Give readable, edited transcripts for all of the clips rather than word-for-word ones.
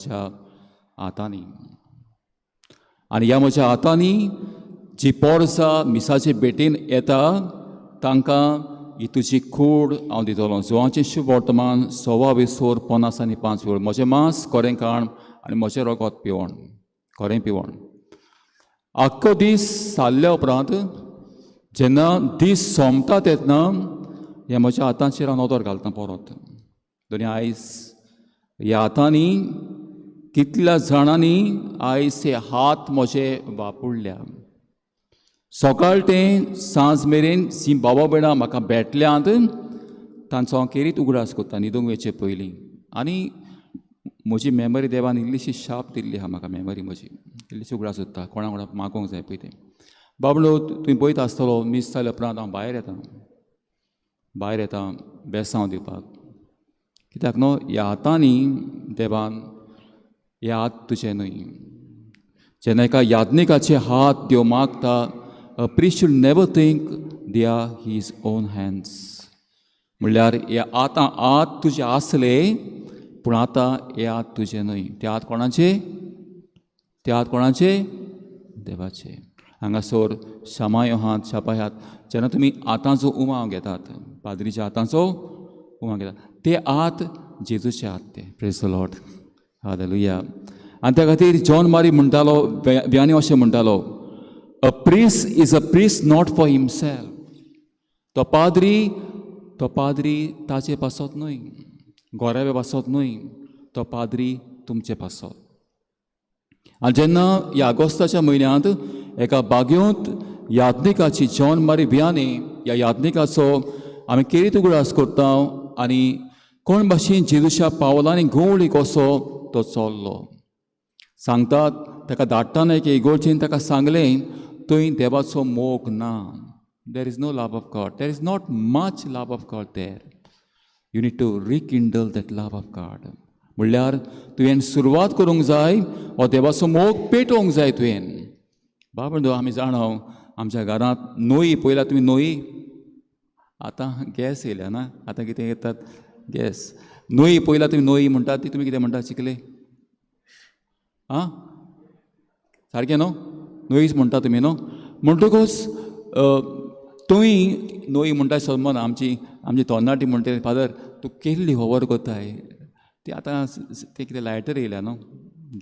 म्हज्या हातांनी आनी ह्या म्हज्या हातांनी जी पोरसां मिसाचे भेटेन येता तांकां ही तुजी कूड हांव दितलो. जोआचें शुभ वर्तमान 16:50 वेळ म्हजें मांस खरें खाण आनी म्हजें रगत पिवण खरें पिवण. आख्खो दीस सारल्या उपरांत जेन्ना दीस सोंपता तेन्ना हे म्हज्या हातांचेर हांव नदर घालता परत. दोनी आयज ह्या हातांनी कितल्या जाणांनी आयज हे हात म्हजे वापुरल्या. सकाळ ते सांज मेरेन सी बाबा भयणां म्हाका भेटल्यांत तांचो हांव केरीत उगडास करता न्हिदूंक वयचे पयलीं. आनी म्हजी मेमरी देवान इल्लीशी शार्प दिल्ली आहा म्हाका. मेमरी म्हजी इल्लीशी उगडास करता कोणा कोणाक मागोंक जाय पळय तें. बाबडो तुवें पळयत आसतलो मीस जाल्या उपरांत हांव भायर येता बेसांव दिवपाक. कित्याक न्हू ह्या हातांनी देवान हे हात तुजे न्हय. जेन्ना एका याज्ञिकाचे हात देव मागता, a priest should never think they are his own hands. म्हणल्यार हे आतां हात तुजे आसले पूण आतां हे हात तुजे न्हय. ते हात कोणाचे? ते हात कोणाचे? देवाचे. हांगासर शामाय हात शापाय हात जेन्ना तुमी हातांचो उमाव घेतात पाद्रीच्या हातांचो उमाव घेतात ते हात जेजूचे हात ते. Praise the Lord. हालेलुया. आनी त्या खातीर जॉन मारी म्हणटालो व्यानी अशें म्हणटालो a priest is a priest not for himself. तो पाद्री ताचे पासत न्हय गोऱ्यावे पासत न्हय. तो पाद्री तुमचे पासत. आनी जेन्ना ह्या ऑगस्टाच्या म्हयन्यांत एका बागेंत याज्ञिकाची जॉन मारी व्यानी ह्या याज्ञिकाचो आमी केरीत उगडास करता आनी कोण भाशेन जेजूच्या पावलांनी घुंवळ कसो तो चल्लो. सांगतात ताका धाडटाना एक इगोर्जेन ताका सांगलें थंय देवाचो मोग ना. There is no love of God. There is not much love of God there. You need to rekindle that love of God. म्हणल्यार तुवें सुरवात करूंक जाय हो देवाचो मोग पेटोवंक जाय तुवें. बाबडो आमी जाणव आमच्या घरांत नोई पयल्या तुमी नोई आतां गॅस येयल्या ना. आतां कितें येतात गॅस. नोई पयल्या तुमी नोई म्हणटात ती तुमी कितें म्हणटात चिकले? आं सारकें न्हू नोईच म्हणटा तुमी न्हू. म्हणटकूच तुमी नोई म्हणटा समज आमची तरणाटी म्हणटा फादर तूं केल्ली होवर कोताय ती आतां ते कितें लायटर येयल्या न्हू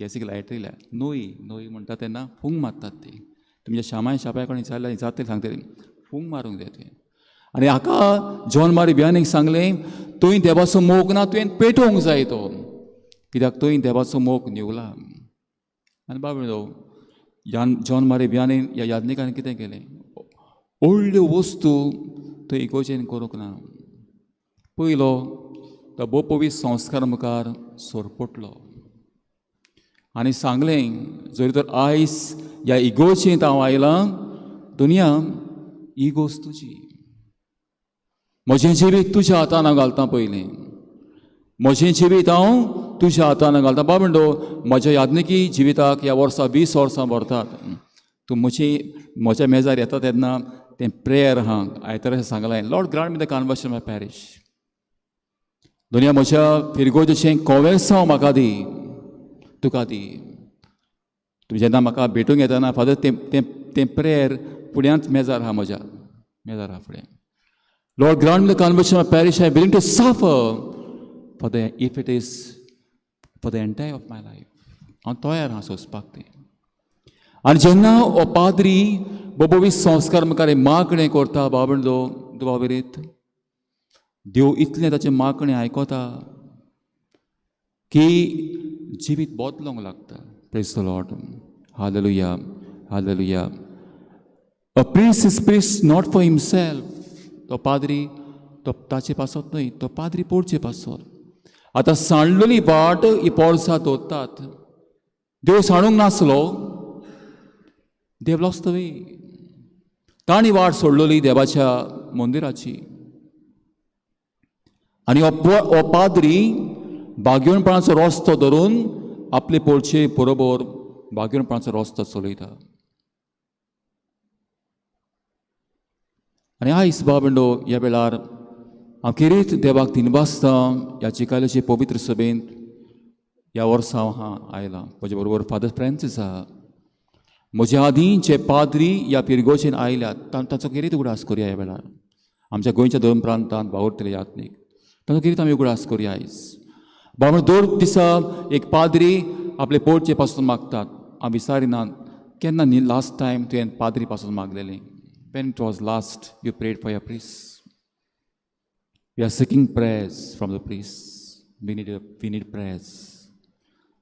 गॅसीक लायटर येयल्या. नोई म्हणटा तेन्ना फूंक मारतात ती. तुमच्या शापाय कोणी विचारल्यार जाता सांगतली फूंक मारूंक जाय तुवें. आनी हाका जॉन मारी व्यानीक सांगलें तुवें देवाचो मोग ना तुवें पेटोवंक जाय तो. कित्याक तुवें देवाचो मोग निवला. आनी बाबडो जॉन मारी व्यानीन ह्या याज्ञिकान कितें केलें? व्हडल्यो वस्तू थंय इगोर्जेन करूंक ना. पयलो तो भोव पवित्र संस्कार मुखार सोरपटलो आनी सांगलें जरी तर आयज ह्या इगोर्जेंत हांव आयलां दुनिया इगोज तुजी. म्हजें जिवीत तुज्या हातान हांव घालतां पयलें. म्हजें जिवीत हांव तुज्या हातान घालता. बाबडो म्हज्या याज्ञिकी जिविताक ह्या वर्सा 20 वर्सां भरतात. तूं म्हज्या मेजार येता तेन्ना तें प्रेयर आहा आयतारा सांगलें Lord grant me the conversion my parish. दुनिया म्हज्या फिरगोजेचें कोवेसांव म्हाका दी तुका दी. तुमी जेन्ना म्हाका भेटूंक येतना फादर तें प्रेयर फुड्यांत मेजार आहा म्हज्या मेजार आहा फुडें. Lord grant me the conversion my parish. I willing to suffer for the if it is for the entire of my life. हांव तयार आहा सोंसपाक तें. आनी जेन्ना हो पाद्री बोबोवी संस्कार मुखार मागणें करता बाबडो दुबाविरीत देव इतलें ताचें मागणें आयकता की जिवीत बदलोंक लागता. Praise the Lord. Hallelujah. Hallelujah. A priest is priest not for himself. तो पाद्री तो ताचे पासत न्हय तो पाद्री पोरचे पासत. आतां सांडलेली वाट ही पोरसां दोत्तात. देव सांडूंक नासलो देव लॉस्ट द वे. तांणी वाट सोडलेली देवाच्या मंदिराची. आनी हो पाद्री भाग्यवणपणाचो रस्तो धरून आपले पोरचे बरोबर भाग्यवणपणाचो रस्तो चलयता. आनी आयज बाबडो ह्या वेळार हांव केरीत देवाक दिनबासता ह्या चिकायल्याचे पवित्र सभेंत ह्या वर्सा हांव आयलां. म्हजे बरोबर फादर फ्रांसीस आहा. म्हज्या आदीं जे पाद्री ह्या पिरगोचेन आयल्यात तांचो कितें उगडास करया ह्या वेळार. आमच्या गोंयच्या दोन प्रांतांत वावुरतले यात्नीक तांचो कितें आमी उगडास करया आयज. बाबा दर दिसा एक पाद्री आपले पोटचे पासून मागतात. हांव विचारिना केन्ना न्ही लास्ट टायम तुवें पाद्री पासून मागलेलें. When it was last you prayed for your priest. We are seeking prayers from the priest. We need prayers.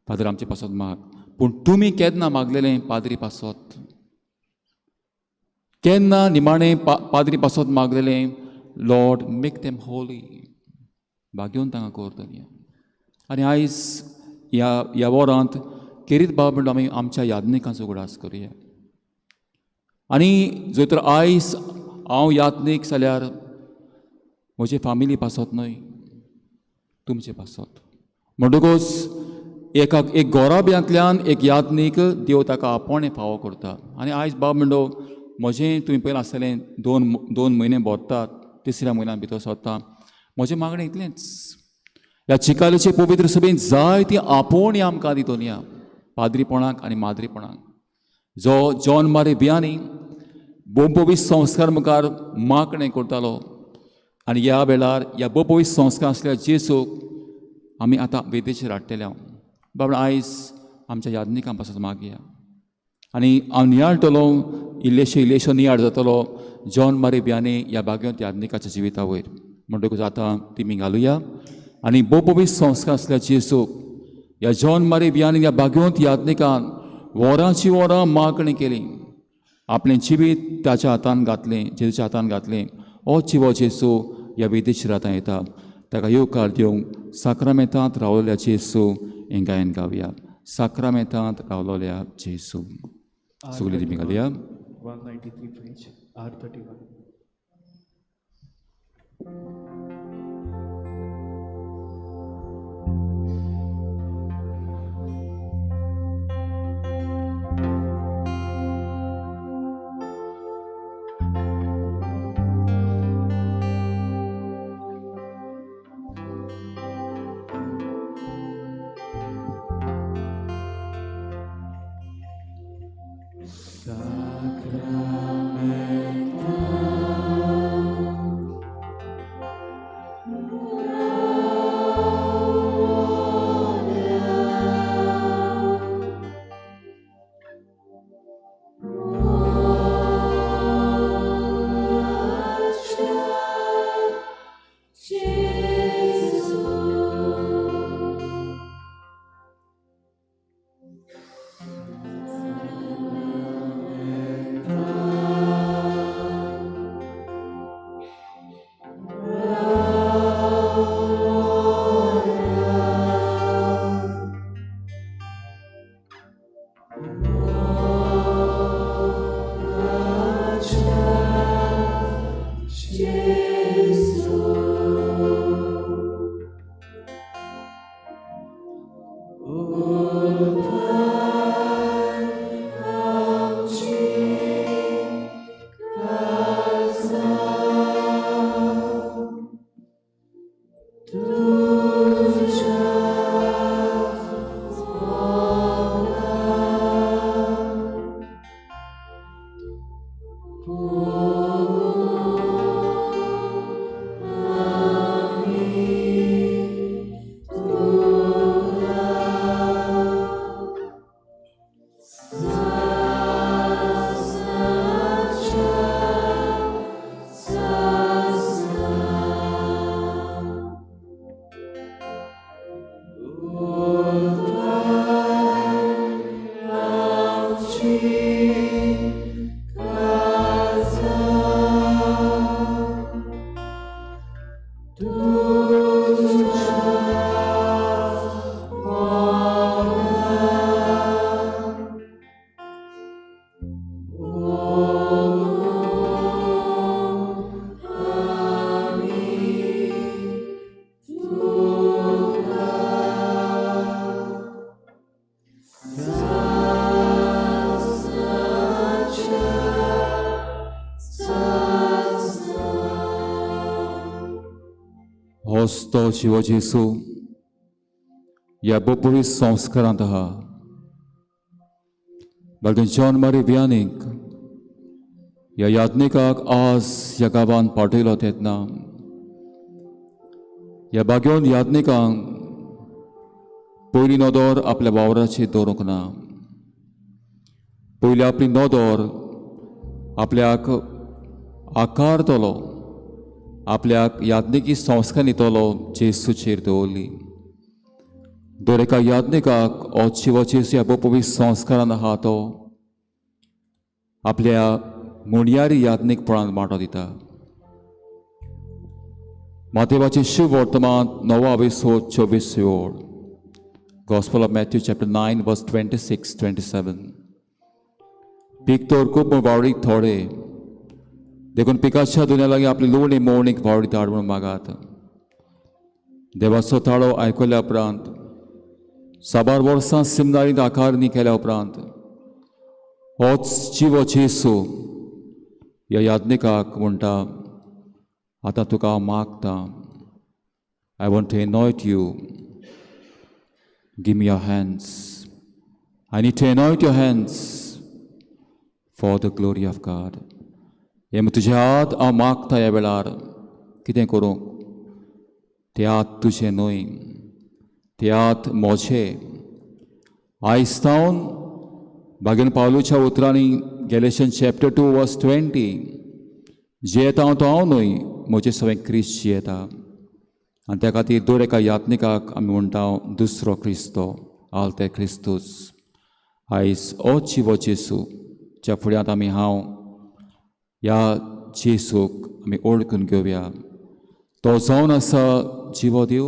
Father आमचे पासत माग. पूण तुमी केन्ना मागलेलें पाद्री पासत? केन्ना निमाणें पाद्री पासत मागलेलें लॉर्ड मेक देम होली. भाग्योन तांकां करतली. आनी आयज ह्या वरांत केरीत बाब आमी आमच्या यात्निकांचो उगडास करुया. आनी जर तर आयज हांव यात्नीक जाल्यार म्हजे फामिली पासत न्हय, तुमचे पासत. म्हणटकूच एक गोराब्यांतल्यान एक यात्नीक देव ताका आपोणे फावो करता. आनी आयज बाब म्हणडो म्हजें तुवें पयलें आसतलें 2 म्हयने भोत्तात, 3ऱ्या म्हयन्यान भितर सोदता. म्हजें मागणें इतलेंच. ह्या चिकालेचे पवित्र सभेन जायतीं आपोवणी आमकां दितोन या पाद्रीपणाक आनी माद्रीपणाक. जो जॉन मारे बियानी बोमपवीस संस्कार मुखार मागणें करतालो आनी ह्या वेळार ह्या बोमपवीस संस्कार आसल्या जेसूक आमी आतां वेदेचेर हाडटले. बाबा आयज आमच्या यात्निकां पासून मागया. आनी हांव नियाळटलो इल्लेशो नियाळ जातलो जॉन मारे बियानी ह्या भाग्यवंत यात्निकाच्या जिविता वयर. म्हणटकूच आतां तिमी घालुया आनी बोमपवीस संस्कार आसल्या जेसूक ह्या जॉन मारे बियानी ह्या भाग्यवंत यात्निकान वरांची वरां मागणी केली. आपलें जिवीत ताच्या हातान घातलें, जेजूच्या हातान घातलें. हो चिवो जेसू ह्या वेदेचेर आतां येता. ताका येवकार दिवंक साक्रामेंतांत रावलेल्या जेसू हें गायन गावया. साक्रामेंतांत रावलोल्या जेसू. सगळीं तिमी घालुया. 193 French, R31. होच तो जिवो जेसू ह्या बोपुरी संस्कारांत आहा. बालगून जॉन मारी वियानीक ह्या याज्ञिकाक आज ह्या गांवांत पावटयलो तेन्ना ह्या बागेवन याज्ञिकांक पयली नदर आपल्या वावराचेर दवरूंक ना. पयली आपली नदर आपल्याक आकारतलो, आपल्याक याज्ञिकी संस्कार दितलो जेसूचेर दवरली. दर एका याज्ञिकाक हो जिवो जेसू ह्या पवित्र संस्कारान आहा तो आपल्या मुणयारी याज्ञिकपणान वांटो दिता. मातेवाचें शुभ वर्तमान 9:24. Gospel of Matthew chapter 9 verse 26-27. Peak तर खूब वावडीक थोडे देखून पिकाच्या दुन्या लागीं आपली लोणी मोवणीक वावडी धाड म्हूण मागात. देवाचो ताळो आयकल्या उपरांत 7 वर्सां सिमनारींत आकारणी केल्या उपरांत होच जिवो जेसू ह्या याज्ञिकाक म्हणटा, आतां तुका हांव मागता, I want to anoint you, give me your hands. I need to anoint your hands for the glory of God. हे तुजे हात हांव मागता ह्या वेळार कितें करूंक, ते हात तुजे न्हय, ते हात म्हजे. आयज तावन बागेन पावलूच्या उतरांनी गॅलेशियन चॅप्टर 2 वर्स 20 जियेता हांव तो हांव न्हय, म्हजे सगळें क्रिस्त जियेता. आनी त्या खातीर दर एका याज्ञिकाक आमी म्हणटा दुसरो क्रिस्तो, आलते क्रिस्तूस. आयज हो जिवो जेसू च्या फुड्यांत आमी हांव ह्या जेसूक आमी ओळखून घेवया. तो जावन आसा जिवो दिव,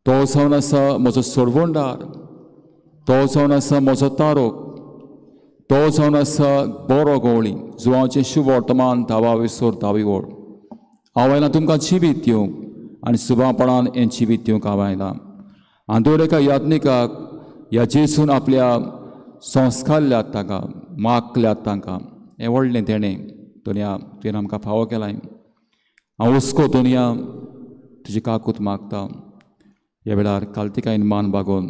तो जावन आसा म्हजो सोडवणदार, तो जावन आसा म्हजो तारोक, तो जावन आसा बरो गवळी जो हांवचें शुभ वर्तमान 10:24 हांव आयलां तुमकां जिवीत दिवंक आनी सुभापणान हें जिवीत दिवंक हांव आयलां. आनी दर एका याज्ञिकाक ह्या जेसून आपल्या संस्कारल्यात ताका, मागल्यात तांकां. हें व्हडलें देणें दुनिया तुवें आमकां फावो केलां. हांव हुस्को दुनिया तुजी काकूत मागता. ह्या वेळार काल्तिकायेन मान बागोवन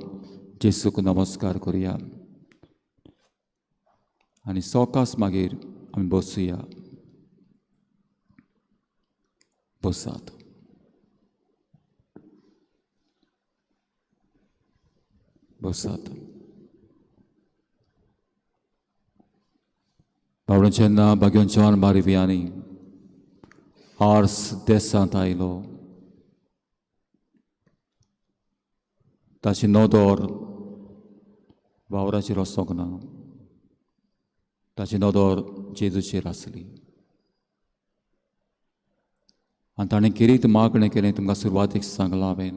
जेसूक नमस्कार करुया आनी सोकास मागीर आमी बसुया. बसात. बसात. बाबडो जेन्ना बागेवन जॉन मारी वियानी आर्स देसांत आयलो, ताची नदर वावराचेर वचोंक ना, ताची नदर जेजूचेर आसली. आनी ताणें कितें मागणें केलें तुमकां सुरवातीक सांगलां हांवें.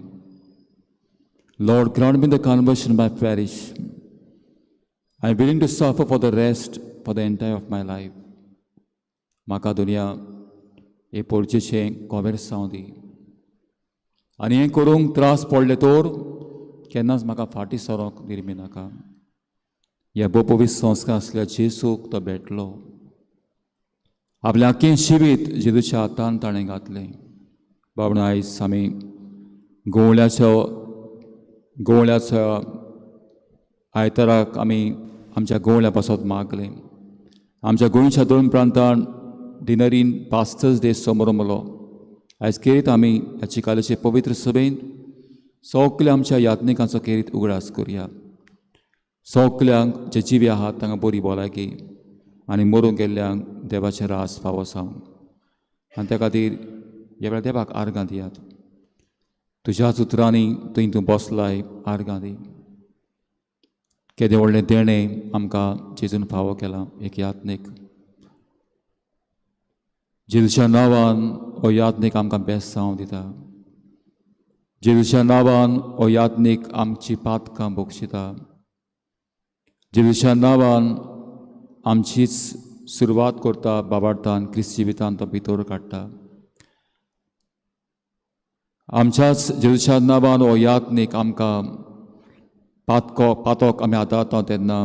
Lord, grant me the conversion my parish. I am willing to suffer for the rest for the entire of my life. म्हाका दुनिया हे पोरचेचें कॉमेर्सांव दी. आनी हें करूंक त्रास पडले तर केन्नाच म्हाका फाटीं सरोंक निर्मी नाका. ह्या बोपवीस संस्कार आसल्या जेसूक तो भेटलो. आपलें आख्खें जिवीत जेजूच्या हातान ताणें घातलें. बाबडो आयज आमी गवळ्याच्या आयताराक आमी आमच्या गवळ्या पासत मागलें. आमच्या गोंयच्या 2 प्रांतांत डिनरीन पास्टर्स डे समारंभलो. आयज केरीत आमी ह्या चिकालेचे पवित्र सभेंत सगल्या आमच्या याज्ञिकांचो केरीत उगडास करुया. सगल्यांक जे जिवे आहात तांकां बरी भलायकी आनी मरूंक गेल्ल्यांक देवाचें रास फावो जावं. आनी त्या खातीर ह्या वेळार देवाक आर्गां दियात. तुज्याच उतरांनी थंय तूं बसलाय, आर्गां दी. केदें व्हडलें देणें आमकां जेजून फावो केलां एक याज्ञीक. जेजूच्या नांवान हो याज्ञीक आमकां बेसांव दिता. जेजूच्या नांवान हो याज्ञीक आमची पातकां बोगशिता. जेजूच्या नांवान आमचीच सुरवात करता बाबार्थान क्रिस्त जिवितांत तो भितर काडटा. आमच्याच जेजूच्या नांवान हो याज्ञीक आमकां पातोक आमी हाताळटा तेन्ना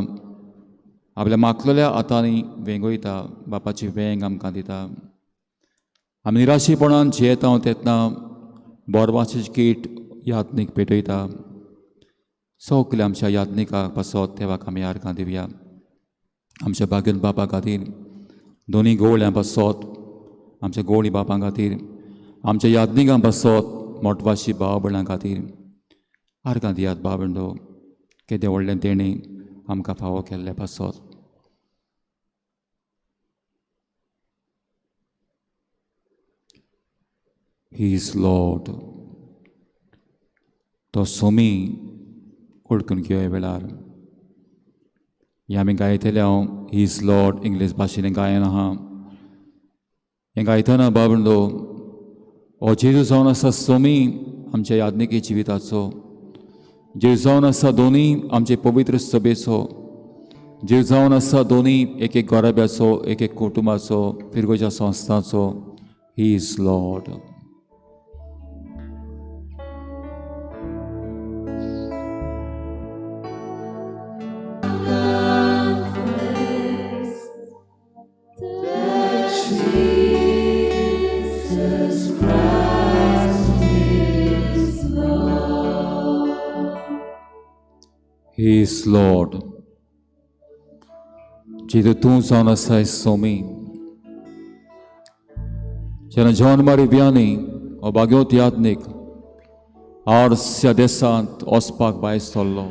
आपल्या मागलेल्या हातांनी वेंगयता. बापाची वेंग आमकां दिता. आमी निराशीपणान जियेता तेन्ना बोरवाची कीट याज्ञीक पेटयता. सगल्या आमच्या याज्ञिकाक पासत देवाक आमी आर्गां दिवया. आमच्या बागेन बाबा खातीर, दोनी गवळ्यां पासत आमच्या गवळी बापां खातीर, आमच्या याज्ञिकां पासत मोठवाशी भाव भयणां खातीर आर्गां दियात भावंडो. केदें व्हडलें तेणी आमकां फावो केल्ले पासत. ही इज लॉर्ड. तो सोमी ओळखून घेवया वेळार हें आमी गायतले. हांव ही इज लॉर्ड इंग्लीश भाशेन गायन आहा. हें गायतना बाबंडो हो जेजू जावन आसा सोमी आमच्या याज्ञिकी जिविताचो. जेजू जावन आसा दोनी आमचे पवित्र सभेचो. जेजू जावन आसा दोनी एक एक घराब्याचो, एक एक कुटुंबाचो, फिरगोच्या संस्थाचो. He is Lord. He is Lord. Jezu तूं जावन आसा सोमी. जेन्ना जॉन मारी वियानी हो बागेवंत याज्ञीक आर्स ह्या देसांत वचपाक भायर सरलो.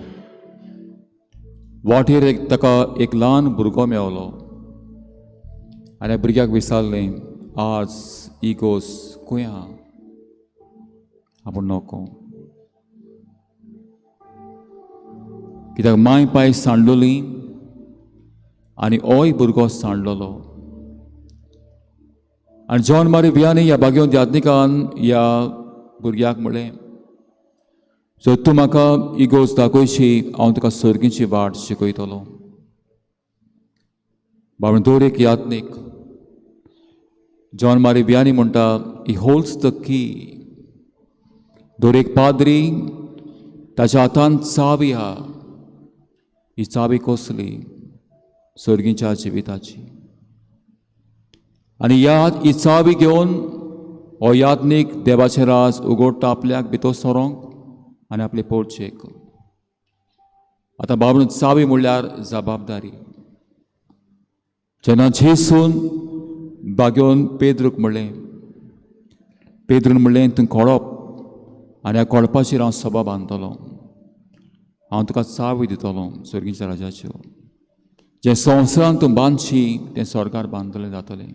वाटेर ताका एक ल्हान भुरगो मेवलो आनी भुरग्याक विचारलें, आज इगोस खंय आहा? आपूण नको. कित्याक माय पाय सांडलोली आनी होय भुरगो सांडलोलो. आनी जॉन मारी वियानी ह्या बागेवंत याज्ञिकान ह्या भुरग्याक म्हणलें, जर तूं म्हाका इगोज दाखयशी हांव तुका सर्गीची वाट शिकयतलो. बाबा दर एक याज्ञीक जॉन मारी वियानी म्हणटा, ही होल्ड्स द की. दर एक पाद्री ताच्या हातांत चावी आहा. ही चावी कसली? सर्गीच्या जिविताची. आनी ही चावी घेवन हो याज्ञीक देवाचें राज उगडटा आपल्याक भितर सरोंक आनी आपले पोटचेक. आतां बाबून चावी म्हणल्यार जबाबदारी. जेन्ना जेसून बागेवन पेद्रूक म्हणलें, पेद्रून म्हणलें तूं कोळप आनी ह्या कोळपाचेर हांव सभा बांदतलो. हांव तुका चावी दितलो सर्गीच्या राजाच्यो. जे संवसारांत तूं बांदशी तें स्वर्गार बांदलें जातलें.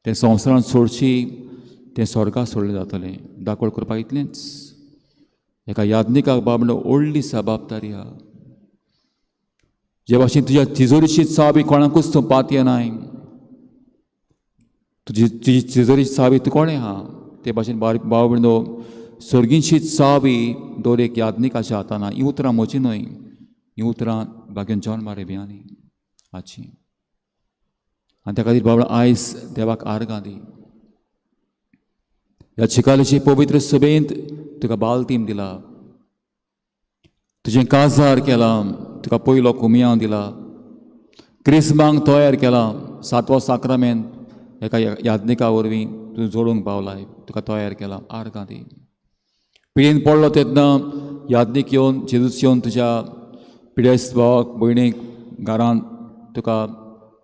तें संवसारांत सोडशी तें स्वर्गार सोडलें जातलें. दाखोळ करपाक इतलेंच. एका याज्ञिकाक बाबडो व्हडली जबाबदारी आहा. जे भाशेन तुज्या तिजोरीची चावी कोणाकूच तूं पात येनाय. तुजी तिजोरीची चावी तूं कोणें आहा ते भाशेन बाबडो सर्गीची चावी दर एक याज्ञिकाच्या हातान आहा. ही उतरां म्हजी न्हय, ही उतरां बागेन जॉन मारी वियानी हाची. आनी त्या खातीर बाबडो आयज देवाक आर्गां दी. ह्या चिकालेची पवित्र सभेंत तुका बालतीम दिला. तुजें काजार केलां. तुका पयलो कुमियां दिला. क्रिस्मांक तयार केलां. 7वो साक्रामेंत एका याज्ञिका वरवीं तूं जोडूंक पावलाय. तुका तयार केलां. आर्गां दी. पिडेन पडलो तेन्ना याज्ञीक येवन जेजूस येवन तुज्या पिडेस्त भावाक भयणीक घरांत तुका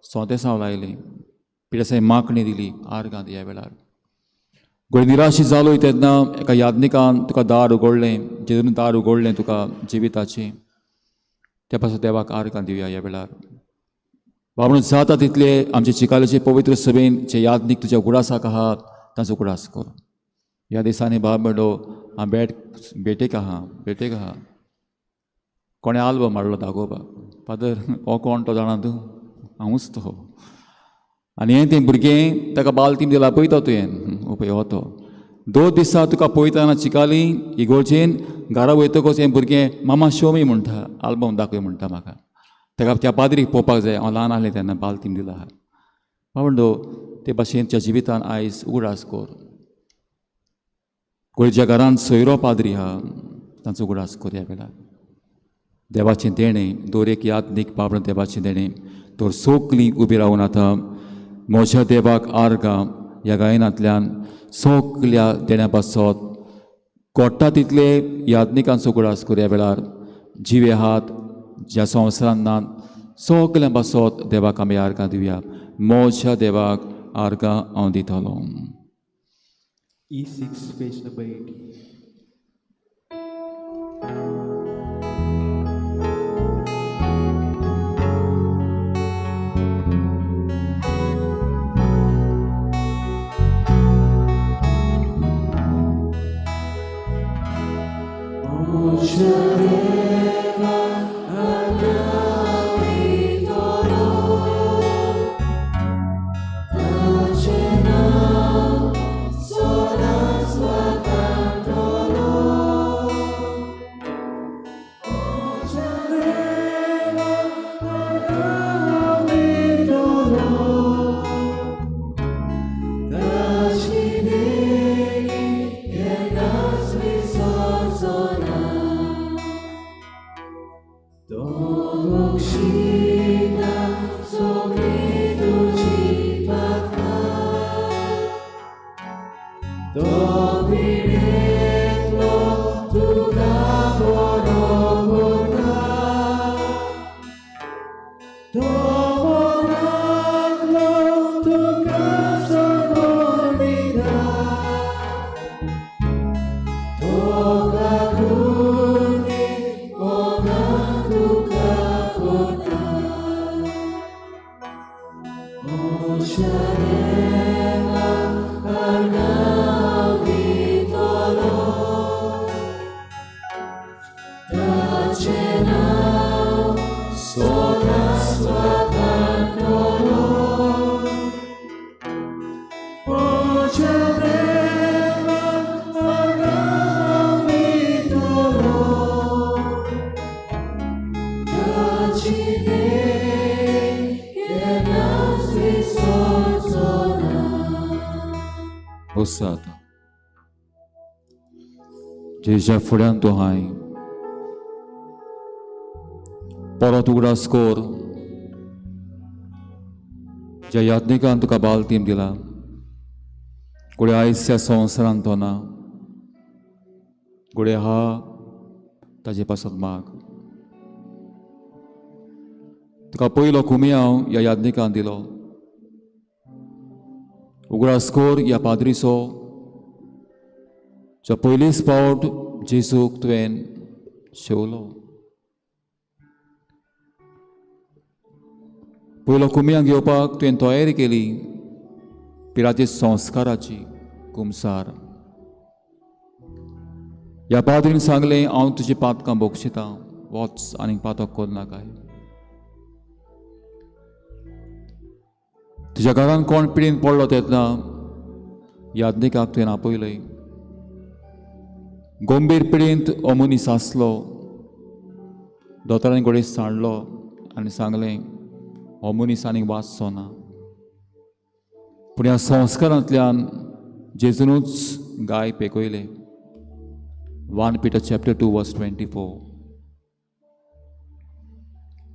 सोंतेसांव लायलीं. पिडेसाय मांकणी दिली. आर्गां दी ह्या वेळार. कोणी निराशी जालोय तेन्ना एका याज्ञिकान तुका दार उगडलें. जेजून दार उगडलें तुका जिविताचें. त्या पासून देवाक आर्गां दिवया ह्या वेळार. बाबून जाता तितले आमचे चिकालेचे पवित्र सभेन जे याज्ञीक तुज्या उगडासाक आहात ताचो उगडास कर. ह्या दिसांनी बाबडो हांव भेटेक आहा. कोणें आल्बम हाडलो दाखोवपाक. फादर हो कोण तो जाणा तूं? हांवूच तो. आनी हें तें भुरगें ताका बालतीम दिला. पळयता तुवें पळय हो तो. 2 दिसां तुका पळयतना चिकाली इगोर्जेन घरा वयतकच हें भुरगें मामा शो मी म्हणटा. आल्बम दाखय म्हणटा म्हाका. ताका त्या पाद्रीक पळोवपाक जाय. हांव ल्हान आहलें तेन्ना बालतीम दिला. आवडो ते भाशेन तुज्या जिवितान आयज उगडास कर. कोण ज्या घरांत सोयरो पाद्री आहा तांचो उगडास कर ह्या वेळार. देवाचें देणें दर एक याज्ञीक बाबडो देवाचें देणें तर सोगलीं उबी रावन आतां म्हज्या देवाक आर्गां ह्या गायनांतल्यान सगल्या देण्या पासत कोट्टा तितले याज्ञिकांचो उगडास कर ह्या वेळार. जिवे हात ज्या संवसारांत सगळ्यां पासत देवाक आमी आर्गां दिवया. मोच्या देवाक आर्गां हांव दितलो. E6, page number 80. Ossata. Jeja furyan to hai. परत उगडास कोर. ज्या याज्ञिकान तुका बाल तीम दिला. गुडे आयच्या संवसारांत तो ना. गुडे हा ताजे पासत माग. तुका पयलो कुमियाव ह्या याज्ञिकान दिलो. उगडासखोर ह्या पाद्रीचो जो पयलीच फावट जेजूक तुवें शेवलो. पयलो कुमियाक घेवपाक तुवें तयारी केली. पिराचे संस्काराची कुमसार. ह्या पाद्रीन सांगलें हांव तुजी पातकां बोगशितां. वच आनीक पातक कोर नाकाय. तुज्या घरान कोण पिडीन पडलो तेन्ना याज्ञिकाक तुवें आपयलय. गंभीर पिडींत हो मनीस आसलो. दोतोरान घोडये सांडलो आनी सांगलें हो मनीस आनीक वाचचो ना. पूण ह्या संस्कारांतल्यान जेजूनूच गाय पेकयले. 1 Peter chapter 2 verse 24.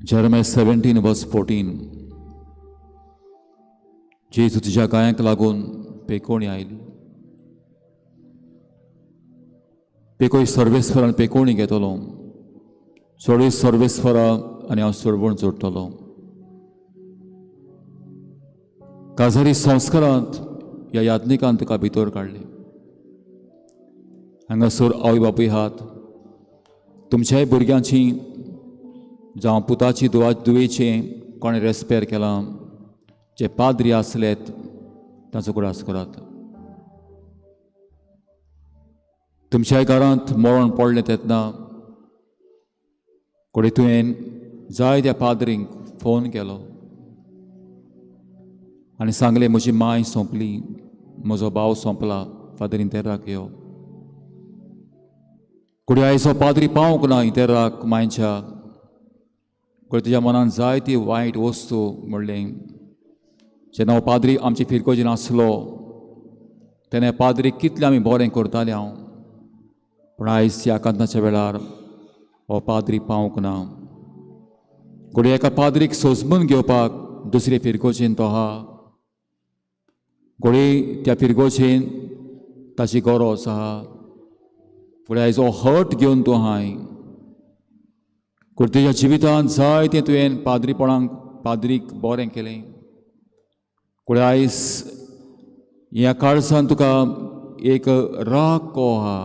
Jeremiah 17 verse 14. जेजू तुज्या गायांक लागून पेकोवणी आयली. पेकोय सर्वेस्परान पेकोवणी घेतलो. सोडूय सर्वेस्परा आनी हांव सोडवण जोडटलो. काजारी संस्कारांत ह्या याज्ञिकान तुका भितर काडले. हांगासर आवय बापूय आहात. तुमच्याय भुरग्यांची जावं पुताची दुवेचें कोणें रेस्पेर केलां. जे पाद्री आसलेत ताचो कुडास करात. तुमच्या घरांत मरण पडलें तेन्ना कोणी तुवें जाय त्या पाद्रींक फोन केलो आनी सांगलें म्हजी माय सोंपली, म्हजो भाव सोंपला, फादर इंतेराक यो. कोणी आयचो पाद्री पावूंक ना इंतेराक मायच्या. कोणी तुज्या मनान जाय ती वायट वस्तू म्हणलें. जेन्ना हो पाद्री आमचे फिरकोजी नासलो तेन्ना पाद्री कितलें आमी बरें करताले हांव. पूण आयज ह्या कांताच्या वेळार हो पाद्री पावूंक ना. घोडी एका पाद्रीक सोजमून घेवपाक दुसरे फिरकोचेन तो आहा. घोडी त्या फिरकोचेन ताची गरज आहा. फुडें आयज हो हट घेवन तूं आहाय. कुड तुज्या जिवितांत जायतें तुवें पाद्रीक बरें केलें. कुड आयज ह्या काळजांत तुका एक राग को आहा.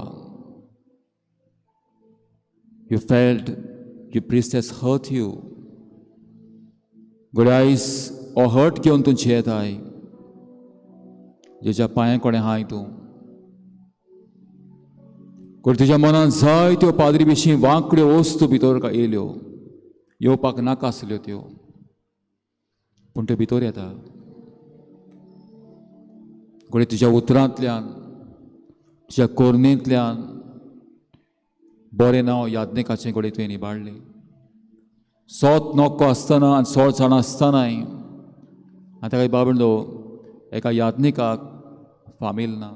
You felt your priest has hurt you. Could आयज हो हर्ट घेवन तूं येताय. जेच्या पांयां कोणें हाय तूं. कुड तुज्या मनांत जायत्यो पाद्री विशीं वांकड्यो वस्तू भितर येयल्यो. येवपाक नाका आसल्यो त्यो, पूण त्यो भितर येता. घोडे तुज्या उतरांतल्यान, तुज्या कोरणेंतल्यान बरें नांव याज्ञिकाचें घोडे तुवें इबाडलें. सोत नॉको आसतना आनी 100 जाणां आसतनाय आनी ताका बाबडो एका याज्ञिकाक फामील ना.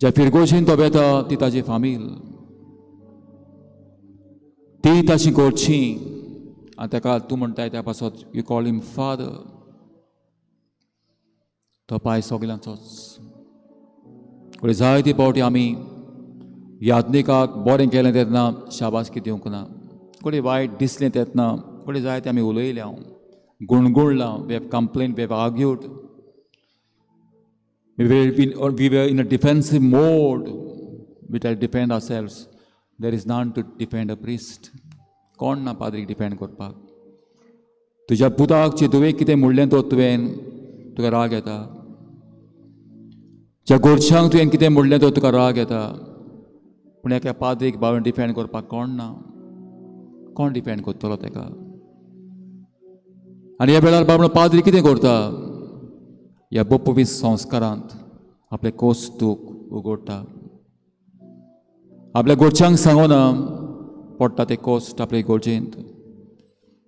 ज्या फिरगोशीन तो बेता ती ताची फामील, ती ताची घोडची. आनी ताका तूं म्हणटाय त्या पासत यू कॉल हिम फादर. तो पांय सगल्यांचोच. घोडे जायते फावटी आमी याज्ञिकाक बरें केलें तेन्ना शाबासकी दिवंक ना. घोडे वायट दिसलें तेन्ना घोडे जायते आमी उलयल्या, गुणगुणलां, we have complain, we have argued. We were in a defensive mode. We tried to defend ourselves. There is none to defend a priest. कोण ना पाद्रीक डिफेंड करपाक. तुज्या पुताक तुवें कितें म्हणलें तो तुवें तुका राग येता. ज्या गोरशांक तुवें कितें म्हणलें तो तुका राग येता. पूण एका पाद्रीक बाबेन डिफेंड करपाक कोण ना. कोण डिफेंड करतलो ताका. आनी ह्या वेळार बाबडो पाद्री कितें करता. ह्या बोपोवीस संस्कारांत आपले कोस्तूक उगडटा. आपल्या गोडच्यांक सांगोना पडटा ते कोस्ट आपले गोडचेंत,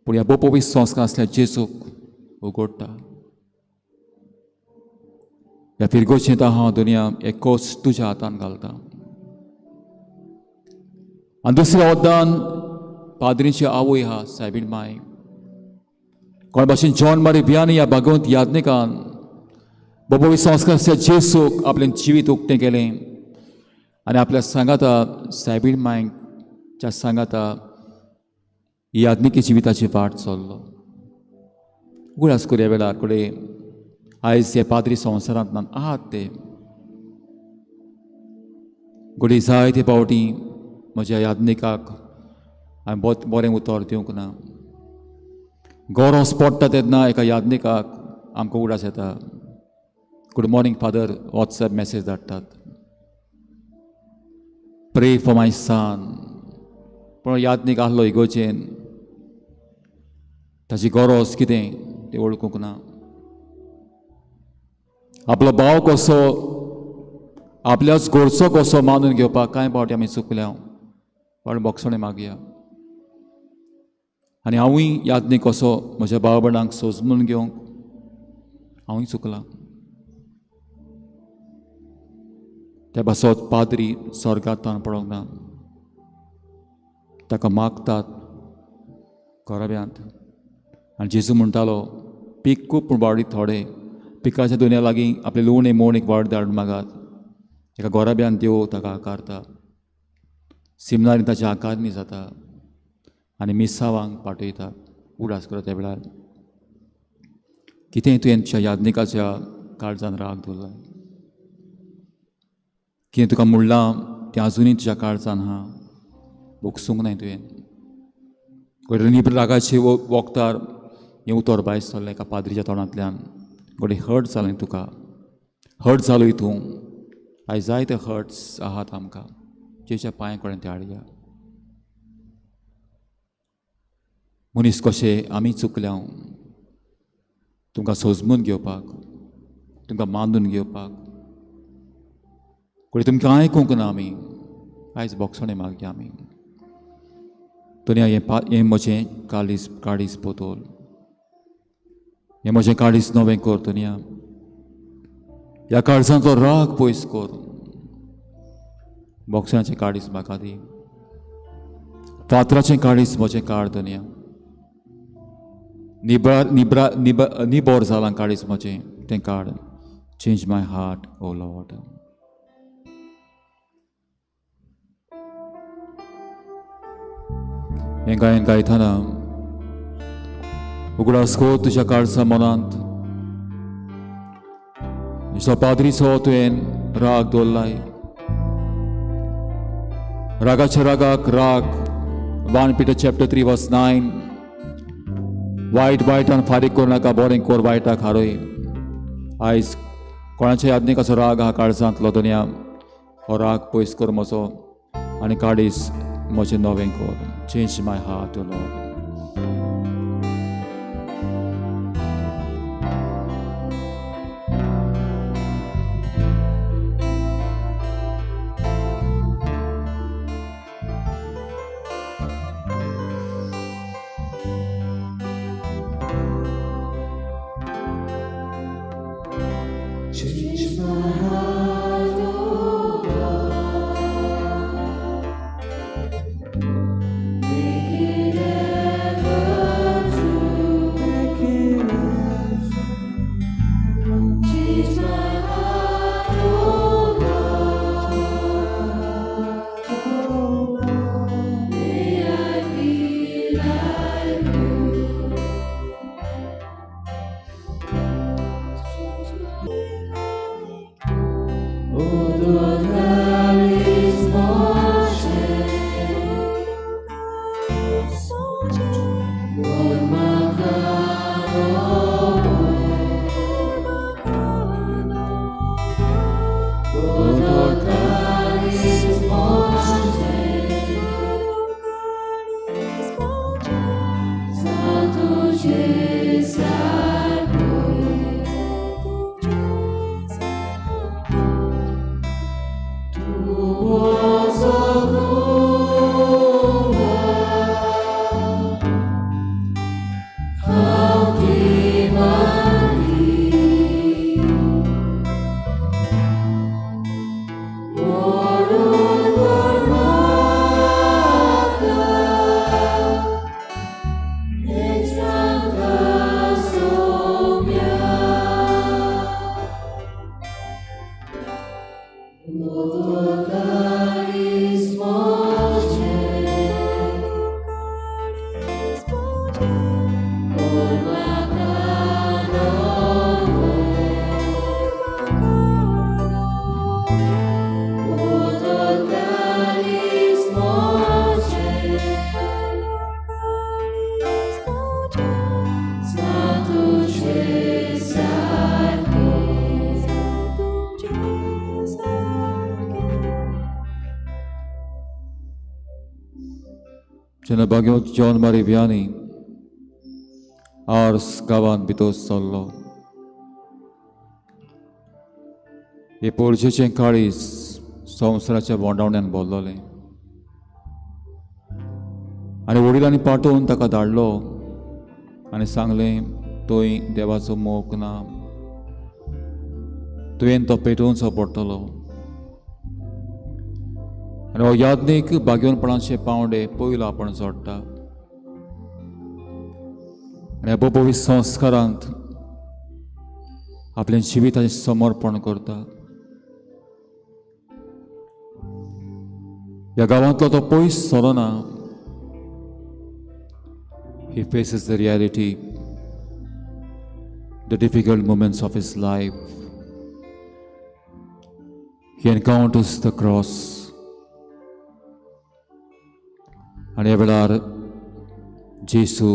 पूण ह्या बोपोवीस संस्कार आसल्या जेजूक उगडटा. ह्या फिरगोशेंत हांव दुनिया एक कोस्ट तुज्या हातांत घालता. आनी दुसऱ्या वद्दान पाद्रीची आवय आहा सायबीण माय. कोण भाशेन जॉन मारी वियानी ह्या भगवंत याज्ञिकान बोपोवीस संस्कार आसल्या जेजूक आपलें जिवीत उक्तें केलें. आनी आपल्या सांगाता सायबीण मायच्या सांगाता ही याज्ञिकी जिविताची वाट चल्लो. उगडास कर ह्या वेळार कडे आयज हे पाद्री संवसारांत आहात ते. घोडी जायते फावटी म्हज्या याज्ञिकाक हांवें बरें उतर दिवंक ना. गरज पडटा तेन्ना एका याज्ञिकाक आमकां उगडास येता. Good morning father WhatsApp message धाडटात. Pray for my son. पूण याज्ञीक आहलो इगोर्जेन ताची गरज कितें तें वळखूंक ना. आपलो भाव कसो, आपल्याच घोडचो कसो मानून घेवपाक कांय फावटी आमी चुकल्या. पण बोगसणें मागया. आनी हांवूय याज्ञीक कसो म्हज्या भाव भयणांक समजून घेवंक हांवूय चुकलां. त्या पासत पाद्री स्वर्गांत पडोंक ना. ताका मागतात घराब्यांत. आनी जेजू म्हणटालो पीक खूब पूण वाडीत थोडे. पिकाच्या दोनया लागीं आपले लुवणें मोड एक वाड धाडून मागात. एका घराब्यान देव ताका आकारता. सिमनारी ताची आकारणी जाता आनी मिसावांक पाठयता. उडास करता त्या वेळार कितें तुवें तुज्या याज्ञिकाच्या काळजांत राग दवरला. कितें तुका म्हणलां तें आजुनूय तुज्या काळजांत आहा. भोगसूंक नाय तुवें. निब्र रागाचे वक्तार हें उतर भायर सरलें एका पाद्रीच्या तोंडांतल्यान. घोडे हर्ट जालें तुका. हर्ट जालोय तूं. आयज जायते हर्ट्स आहात आमकां. जेच्या पांयां कडेन ते हाडया. मनीस कशे आमी चुकल्या तुमकां समजून घेवपाक, तुमकां मानून घेवपाक. घोडे तुमकां आयकूंक ना आमी. आयज बोगसणें मागया आमी. दुनिया हें म्हजें काळीज पोतोल. हें म्हजें काळीज नवें कर दुनिया. ह्या काळजांतलो राग पयस कर. बोगसणाचें काळीज म्हाका दी. फातराचें काळीज म्हजें काड दुनिया. निबोर जालां काळीज म्हजें तें काड. Change my heart O Lord. हें गायतना उगडासको तुज्या काळजा मनांत जो पाद्रीचो तुवें राग दवरलाय रागाच्या रागाक राग 1 Peter chapter 3 verse 9 वायट वायटान फारीक करूं नाका बरें कोर वायटाक हारय आयज कोणाच्या यादनीक असो राग हा काळजांतलो दुनिया हो राग पयस कर म्हजो आनी काडीस म्हजें नवें कोर change my heart O Lord Change my heart, oh God. Make it ever true. Make it ever. Change my heart, oh God. May I be like you. Jenna Bhagavad John Mary Vianney Ars gawan bitos sollo हे पोरचेचें काळीज संवसाराच्या बोंडावण्यान भरलोलें आनी वडिलांनी पाठोवन ताका धाडलो आनी सांगलें थंय देवाचो मोग ना तुवें तो पेटोवचो पडटलो आनी हो यादनीक भाग्यवनपणाचे पावंडे पयलो आपण जोडटा आनी ह्या पवित्र संस्कारांत आपलें जिविताचें समर्पण करता ह्या गांवांतलो तो पयस Sarona He faces the reality, the difficult moments of his life. He encounters the cross. आनी ह्या वेळार जेसू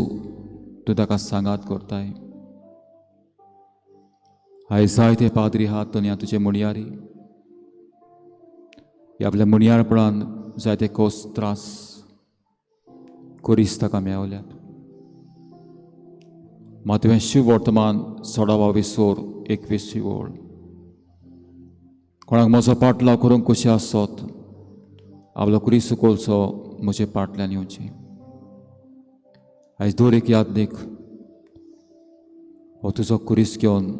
तूं ताका सांगात करताय आयज जायते पाद्री आहात दुनिया तुजे मुणयारी ह्या आपल्या मुणयारपणान जायते कोस त्रास कुरीस ताका मेवल्यात मात तुवें शिव वर्तमान 16 ओळ कोणाक म्हजो पाटलाव करूंक कशें आसत आपलो कुरीस सुकोलसो म्हजे पाटल्यान येवचें आयज दर एक यादनीक हो तुजो कुरीस घेवन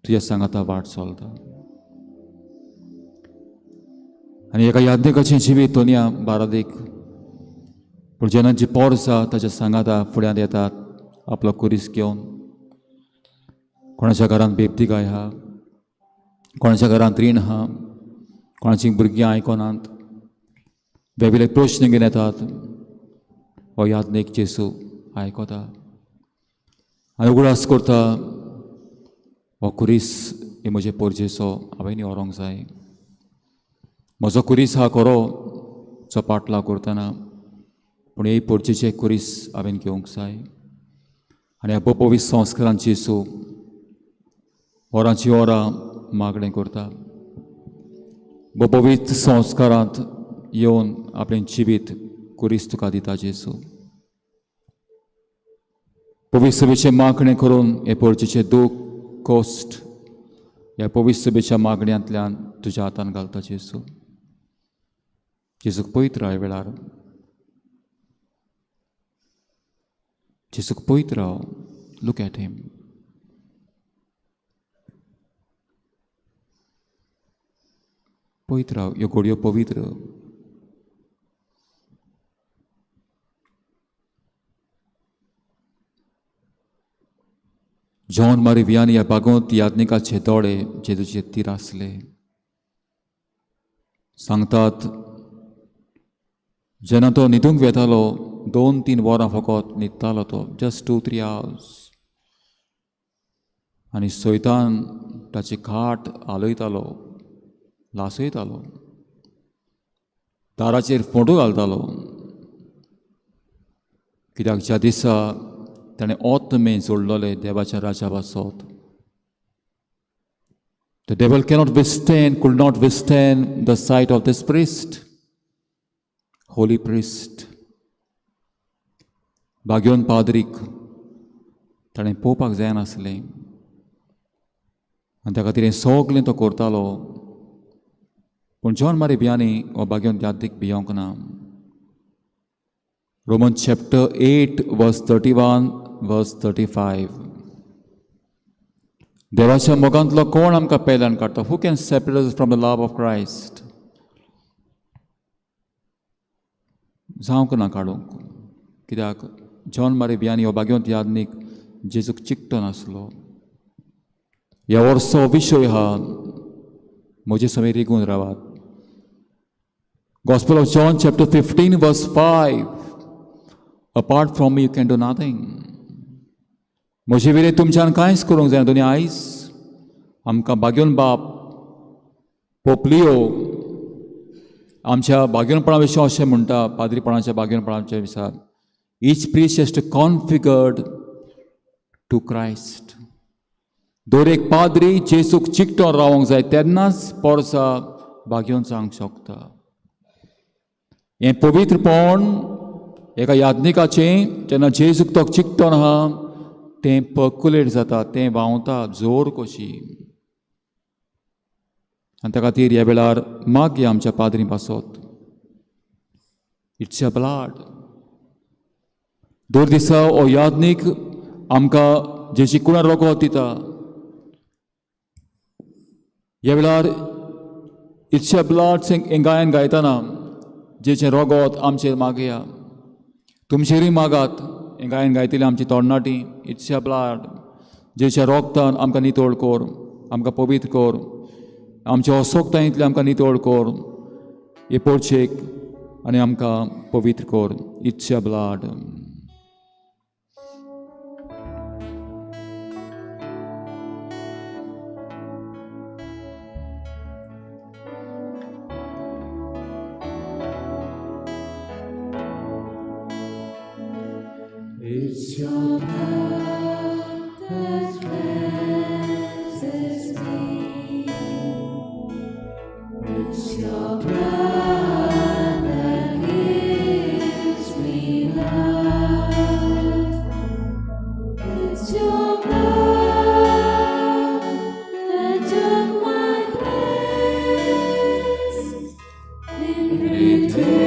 तुज्या सांगाता वाट चलता आनी एका यादनीकाचें जिवीत दुनिया बारादीक पूण जेन्ना जी पोर आसा ताच्या सांगाता फुड्यांत येतात आपलो कुरीस घेवन कोणाच्या घरांत बेबतीकाय आहा कोणाच्या घरांत रीण आहा कोणाचीं भुरगीं आयकोनात वेगवेगळे प्रश्न घेवन येतात हो यादनेक जेसू आयकता आनी उगडास करता हो कुरीस हे म्हजे पोरजेचो हांवें व्हरोंक जाय. म्हजो कुरीस हा खरो जो पाटलाव करतना, पूण हे पोरजेचे कुरीस हांवें घेवंक जाय. आनी ह्या पवित्र संस्कारांत जेसू वरांची वरां मागणें करता. पवित्र संस्कारांत येवन आपलें जिवीत कुरीस तुका दिता जेसू. पवित्र सभेचें मागणें करून हे पोरजेचें दूख कश्ट ह्या पवित्र सभेच्या मागण्यांतल्यान तुज्या हातांत घालता जेसू. जेजूक पळयत राव ह्या वेळार. जेजूक पळयत राव. Look at him. पळयत राव ह्यो घडयो पवित्र. जॉन मारी वियानी ह्या भागवत याज्ञिकाचे दोळे जेजूचे तीर आसले. सांगतात जेन्ना तो न्हिदूंक वेतालो 2-3 वरां फकत न्हिदतालो तो, जस्ट 2-3 hours. आनी सैतान ताची खाट हालयतालो, लासयतालो, दाराचेर फोंटू घालतालो. कित्याक ज्या दिसा ताणें ओतमें जोडलोलें देवाच्या राजा पासत, the devil could not withstand the sight of this priest, holy priest. भाग्योन पाद्रीक ताणें पळोवपाक जायनासलें आनी त्या खातीर हें सगलें तो करतालो. पूण जॉन मारी बियानी हो भाग्योन यादीक भियोंक ना. Romans chapter 8 verse 31 verse 35. देवाच्या मोगांतलो कोण आमकां पेल्यान काडटा? Who can separate us from the love of Christ? जावंक ना काडूंक. कित्याक जॉन मारी बियानी हो भाग्योंत यादनीक जेजूक चिकटो नासलो. ह्या वर्सा विशय हा म्हजे समेर रिगून रावात. Gospel of John chapter 15 verse 5. Apart from me you can do nothing. म्हजे वेरे तुमच्यान कांयच करूंक जायना. दोनी आयज आमकां भाग्योन बाप पोपलियो आमच्या भाग्योनपणा विशीं अशें म्हणटा, पाद्रीपणाच्या भाग्योनपणाच्या विशयार, each priest has to configured to Christ. दर एक पाद्री जेजूक चिकटोन रावंक जाय, तेन्नाच पोरसा भाग्योन सांगूंक शकता. हें पवित्रपण एका याज्ञिकाचें जेन्ना जेजूक तो चिकटोन आहा तें पर्कुलेट जाता, तें व्हांवता जोर कशी. आनी त्या खातीर ह्या वेळार मागया आमच्या पाद्री पासत. It's a blood. दर दिसा हो याज्ञीक आमकां जेची कुणां रगत दिता. ह्या वेळार इट्स अ ब्लड हें गायन गायतना जेचें रगत आमचेर मागया. तुमचेरूय मागात हें गायन गायतलीं आमची तोंडनाटी. It's a blood. जेच्या रोगतान आमकां नितोळ कोर, आमकां पवित्र कोर, आमच्या असोगतायेंतले आमकां नितोळ कोर, हे पोरचेक आनी आमकां पवित्र core. It's a blood. It's your blood that cleanses me. It's your blood that gives me life. It's your blood that took my place in redeeming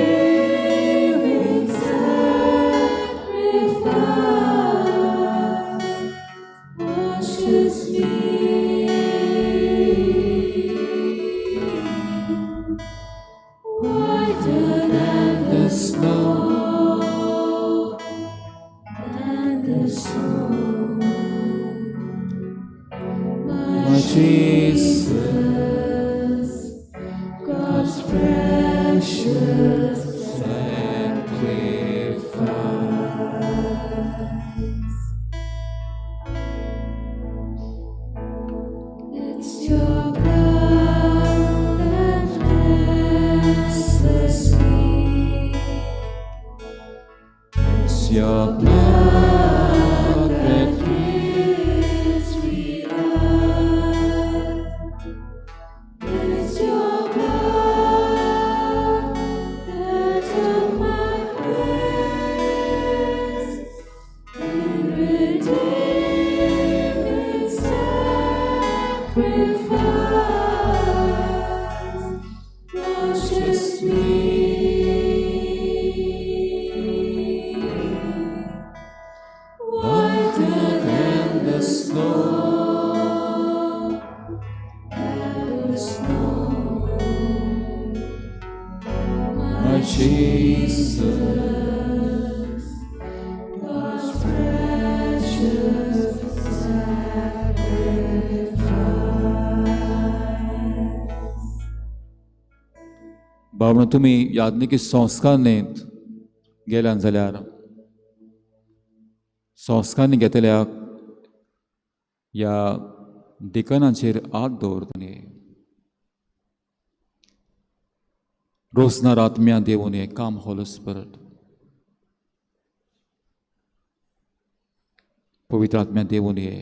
washes me whiter than the snow, my Jesus, God's precious sacrifice. your blood that It's your blood that took my place in redeeming sacrifice washes me whiter than the snow. my Jesus was precious sacrifice. भावना तुम्ही याज्ञिकी संस्कार न्हीत गेल्यान जाल्यार संस्कार घेतल्याक ह्या दिकनाचेर हात दवरतले रोजनार आत्म्या देवून हे काम Holy Spirit पवित्र आत्म्या देवून हे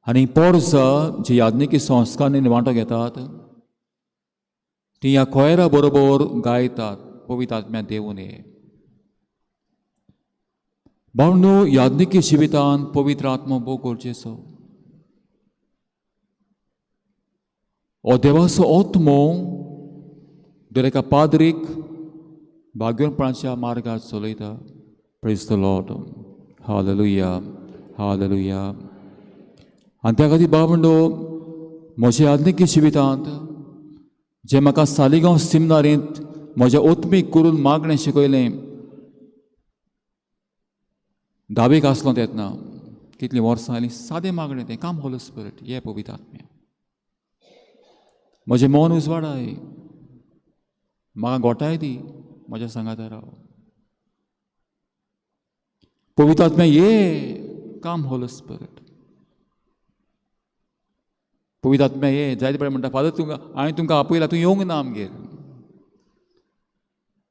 आनी पोरसा जी याज्ञिकी संस्कार वांटो घेतात ती ह्या कोयरा बरोबर गायतात पवित्र आत्म्या देवून हे भावनो याज्ञिकी जिवितान पवित्र आत्मा भोग गरजेचो हो देवाचो आत्मो दर एका पाद्रीक भाग्यवंतपणाच्या मार्गार चलयता praise the Lord hallelujah hallelujah आनी त्या खातीर भावंडो म्हज्या याज्ञिकी जिवितांत जे म्हाका सालिगांव सिमनारींत म्हज्या ओत्मीक करून मागणें शिकयलें धावेक आसलो तेन्ना कितलीं वर्सां आयलीं सादें मागणें तें काम Holy Spirit हे पवित्र आत्म्या म्हजें मन उजवाडाय म्हाका गोठाय दी म्हज्या सांगाता राव पवित्र आत्म्या ये काम Holy Spirit पवित्र आत्म्या ये जायते बरें म्हणटा फादर तुमकां हांवें तुमकां आपयलां तूं येवंक ना आमगेर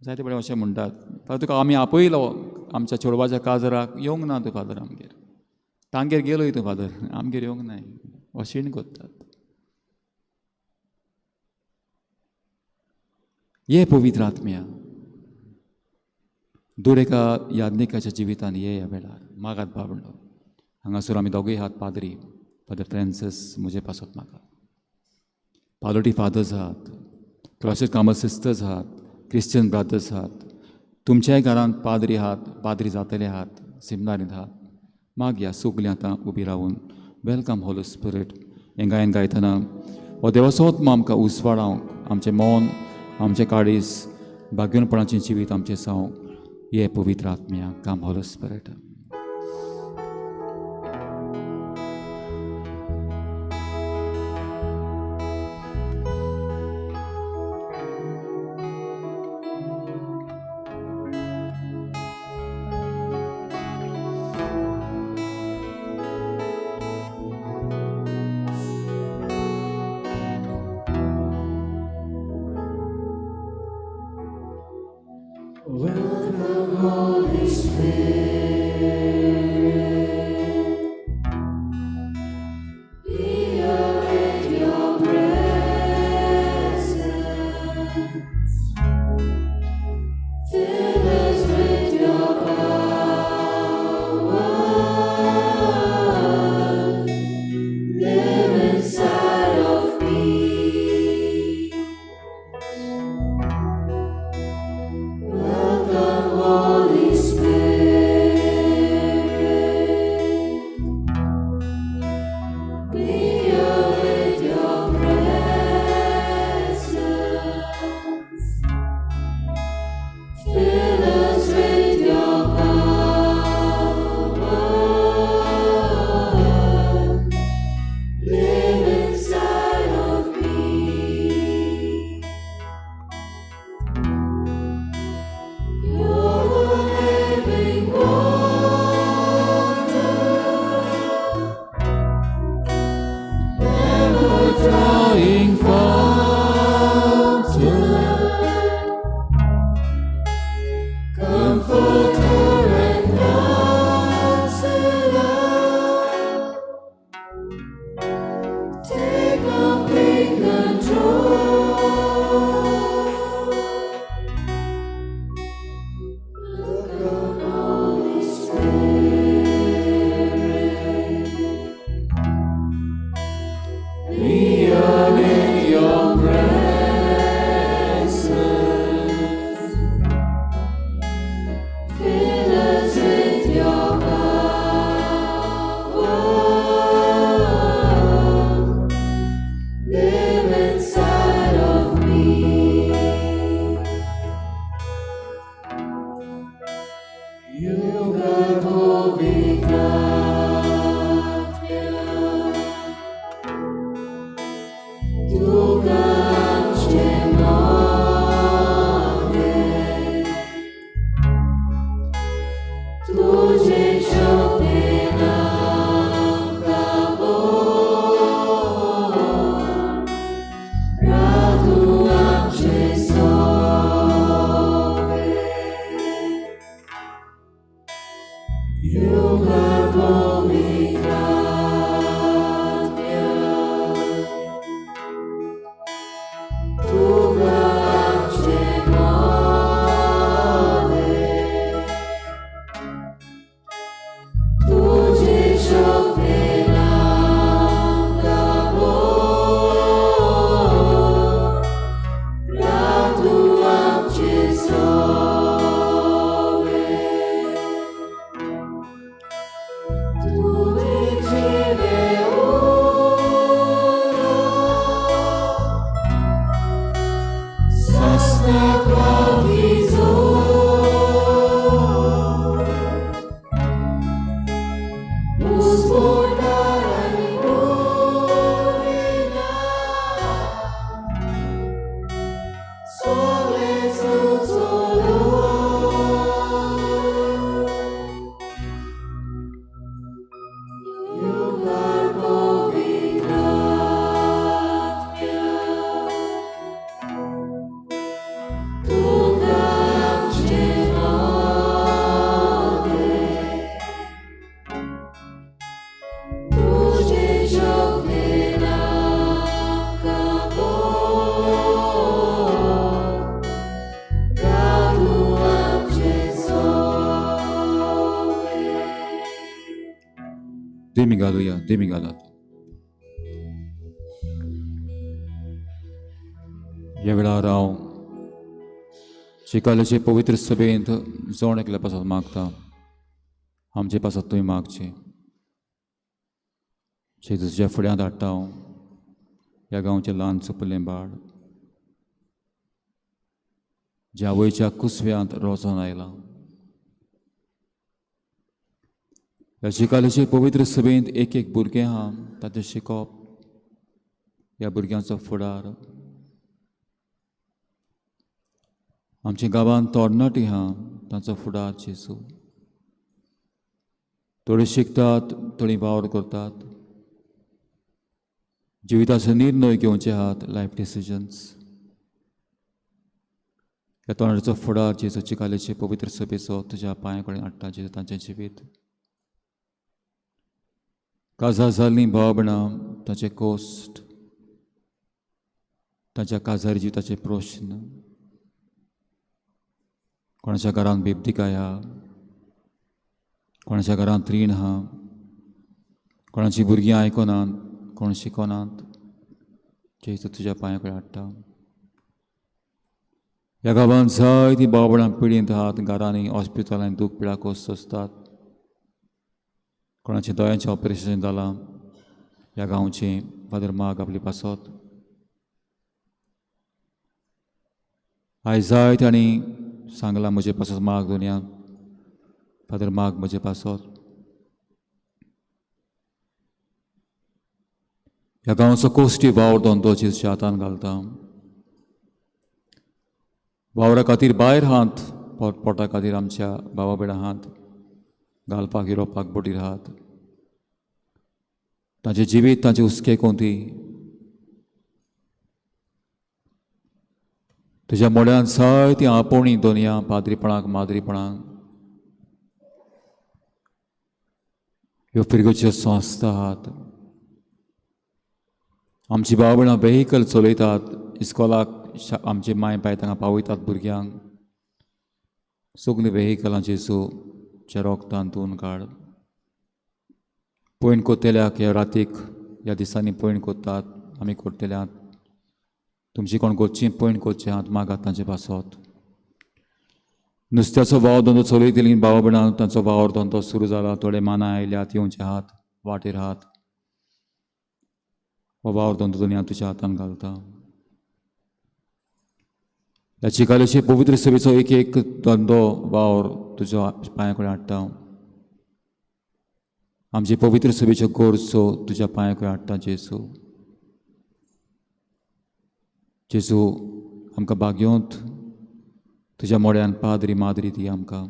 जायते बरें अशें म्हणटात फादर तुका आमी आपयलो आमच्या चेडवाच्या काजराक येवंक ना तूं फादर आमगेर तांगेर गेलोय तूं फादर आमगेर येवंक ना अशें करतात ये पवित्र आत्म्या दूर एका याज्ञिकाच्या जिवितान ये ह्या वेळार मागात भावंडो हांगासर आमी दोगूय आहात पाद्री फादर फ्रांसीस म्हजे पासत म्हाका पालोटी फादर्स आहात क्रॉसेस कामर सिस्टर्स आहात क्रिश्चन ब्रादर्स आहात तुमच्याय घरांत पाद्री आहात पाद्री जातले आहात सिमनारींत आहात माग ह्या सगलीं आतां उबी रावून वेलकम Holy Spirit हें गायन गायतना हो देवाचो आत्मा आमकां उसवाडावंक आमचें मन आमचें काळीज भाग्यवंतपणाचें जिवीत आमचें जावंक हे पवित्र आत्म्या काम Holy Spirit Welcome, Holy Spirit. धीमी गालात. ह्या वेळार हांव शिकायल्याचे पवित्र सभेंत जोड एकल्या पासत मागता. आमचे पासत तुवें मागचें. जेजूच्या फुड्यांत हाडटा हांव ह्या गांवचें ल्हान चुपलें बाळ जे आवयच्या कुसव्यांत रोचोन आयलां. ह्या शिकायल्याचे पवित्र सभेंत एक एक भुरगें आहा ताचें शिकोवप. ह्या भुरग्यांचो फुडार. आमच्या गांवांत तरणाटी आहा तांचो फुडार जेजू. थोडे शिकतात, थोडीं वावर करतात. जिविताचो निर्णय घेवचे आहात, लायफ डिसिजन्स. ह्या तरणाट्याचो फुडार जेजू शिकायल्याचे पवित्र सभेचो तुज्या पांया कडेन हाडटा जेजू तांचें जिवीत. काजार जाल्लीं भाव भयणां ताचे कोश्ट, ताच्या काजारी जिविताचे प्रश्न. कोणाच्या घरांत बिबतिकाय आहा, कोणाच्या घरांत रीण आहा, कोणाची भुरगीं आयकनात, कोण शिकनात. जेजू तुज्या पांया कडेन हाडटा. ह्या गांवांत जायतीं भाव भयणां पिडींत आहात. घरांनी हॉस्पिटलांनी दूख पिडा कोस सोंसतात. कोणाचें दोळ्यांचें ऑपरेशन जालां. ह्या गांवचें फादर माग आपली पासत. आयज जायत्यांनी सांगलां म्हजे पासत माग दोनया. फादर माग म्हजे पासत. ह्या गांवचो कोश्टी वावर धंदो जेजूच्या हातांत घालता. वावरा खातीर भायर आहात, पोटा खातीर आमच्या भावा भयणां आहात. घालपाक येवपाक बोटीर आहात. ताचें जिवीत ताचें हुस्के कोंती. तुज्या मोड्यांत जायतीं आपोवणी दोनया पाद्रीपणाक माद्रीपणाक. ह्यो फिरगेच्यो संस्था आहात. आमची भाव भयणां वेहिकल चलयतात. इस्कॉलाक आमचे माय बाय तांकां पावयतात भुरग्यांक. सगलीं वेहिकलां जेजूच्या रोगतान धुवन काड. पयण कोत्तेल्याक ह्या रातीक ह्या दिसांनी पयण कोत्तात. आमी कोत्तेल्यात. तुमची कोण कोच्चीं पयण कोच्चें आहात मागात तांचे पासत. नुस्त्याचो वावर धंदो चलयतलीं भाव भयणां तांचो वावर धंदो सुरू जाला. थोडे माना आयल्यात, येवचे आहात, वाटेर आहात. हो वावर धंदो तुमी तुज्या हातांत घालता. ह्या चिकाल्याची पवित्र सभेचो एक एक धंदो वावर तुज्या पांया कडेन हाडटा. आमचे पवित्र सभेच्यो गोरजो तुज्या पांया कडेन हाडटा जेजू. जेजू आमकां भाग्योंत तुज्या मोड्यान पाद्री माद्री दी आमकां.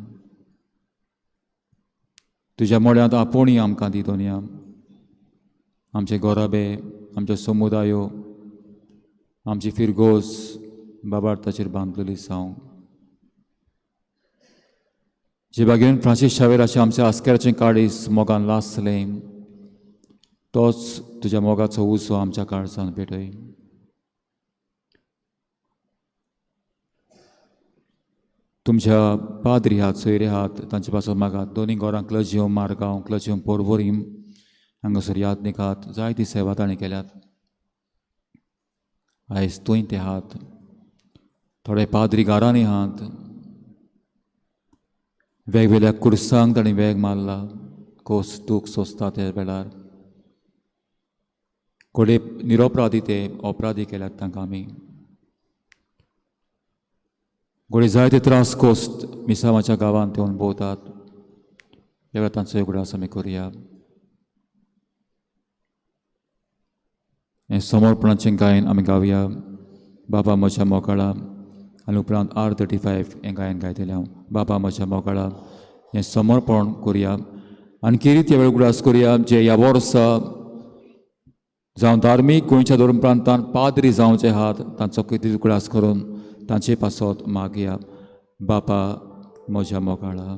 तुज्या मोड्यांत आपुणी आमकां दी दोनया. आमचे गोराबे, आमच्यो समुदायो, आमची फिरगोस बाबार्थाचेर बांदलेली जावं. जे भाग्येन फ्रांसीस शावेराचें आमच्या आस्क्याराचें काळीज मोगान लासलें, तोच तुज्या मोगाचो उजो आमच्या काळजांत भेटय. तुमच्या पाद्री हात, सोयरे हात, तांचे पासून मागात. दोनी गोरां क्लजियो मारगांव, क्लजियो पोर्वोरीम हांगासर यादनीक हात. जायती सेवा ताणें केल्यात. आयज तुंय ते हात. थोडे पाद्री घरांनी हात. वेगवेगळ्या कुर्सांक ताणें वेग मारला. कोस दूख सोंसता त्या वेळार. कोडे निरपराधी ते अपराधी केल्यात तांकां आमी. गोडे जायते त्रास कोस्त मिसावाच्या गांवांत ते अणभवतात. ह्या वेळार तांचो उगडास आमी करया. हें समर्पणाचें गायन आमी गावया. बाबा म्हज्या मोगाळा. आनी उपरांत R35 हें गायन गायतलें हांव. बाबा म्हज्या मोगाळा हें समर्पण करया. आनी किरीत ह्या वेळार उगडास करया जे ह्या वर्सा जावं धार्मीक गोंयच्या धर्म प्रांतांत पाद्री जावचे आहात तांचो कितें उगडास करून तांचे पासत मागया. बाबा म्हज्या मोगाळा.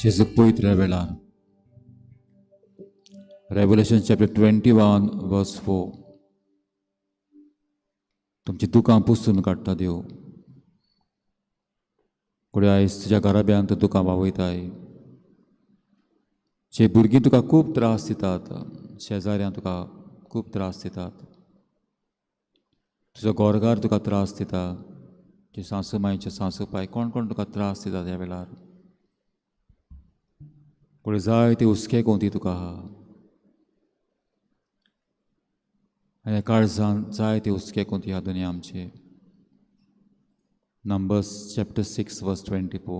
जेजूक पवित्र वेळार रेवलेशन चॅप्टर 21 वर्स 4 तुमची दुकां पुसून काडटा देव. कोडे आयज तुज्या घराब्यांत दुकां वावयताय. जे भुरगीं तुका खूब त्रास दितात, शेजाऱ्यां तुका खूब त्रास दितात, तुजो गोरगार तुका त्रास दिता, जे सासू मायचे सासू पाय कोण कोण तुका त्रास दितात ह्या वेळार. कोडे जायते हुस्के कोंती तुका आहा. आनी ह्या काळजांत जायते हुस्के कोंती आहा दुनिया आमचे. Numbers chapter 6 verse 24.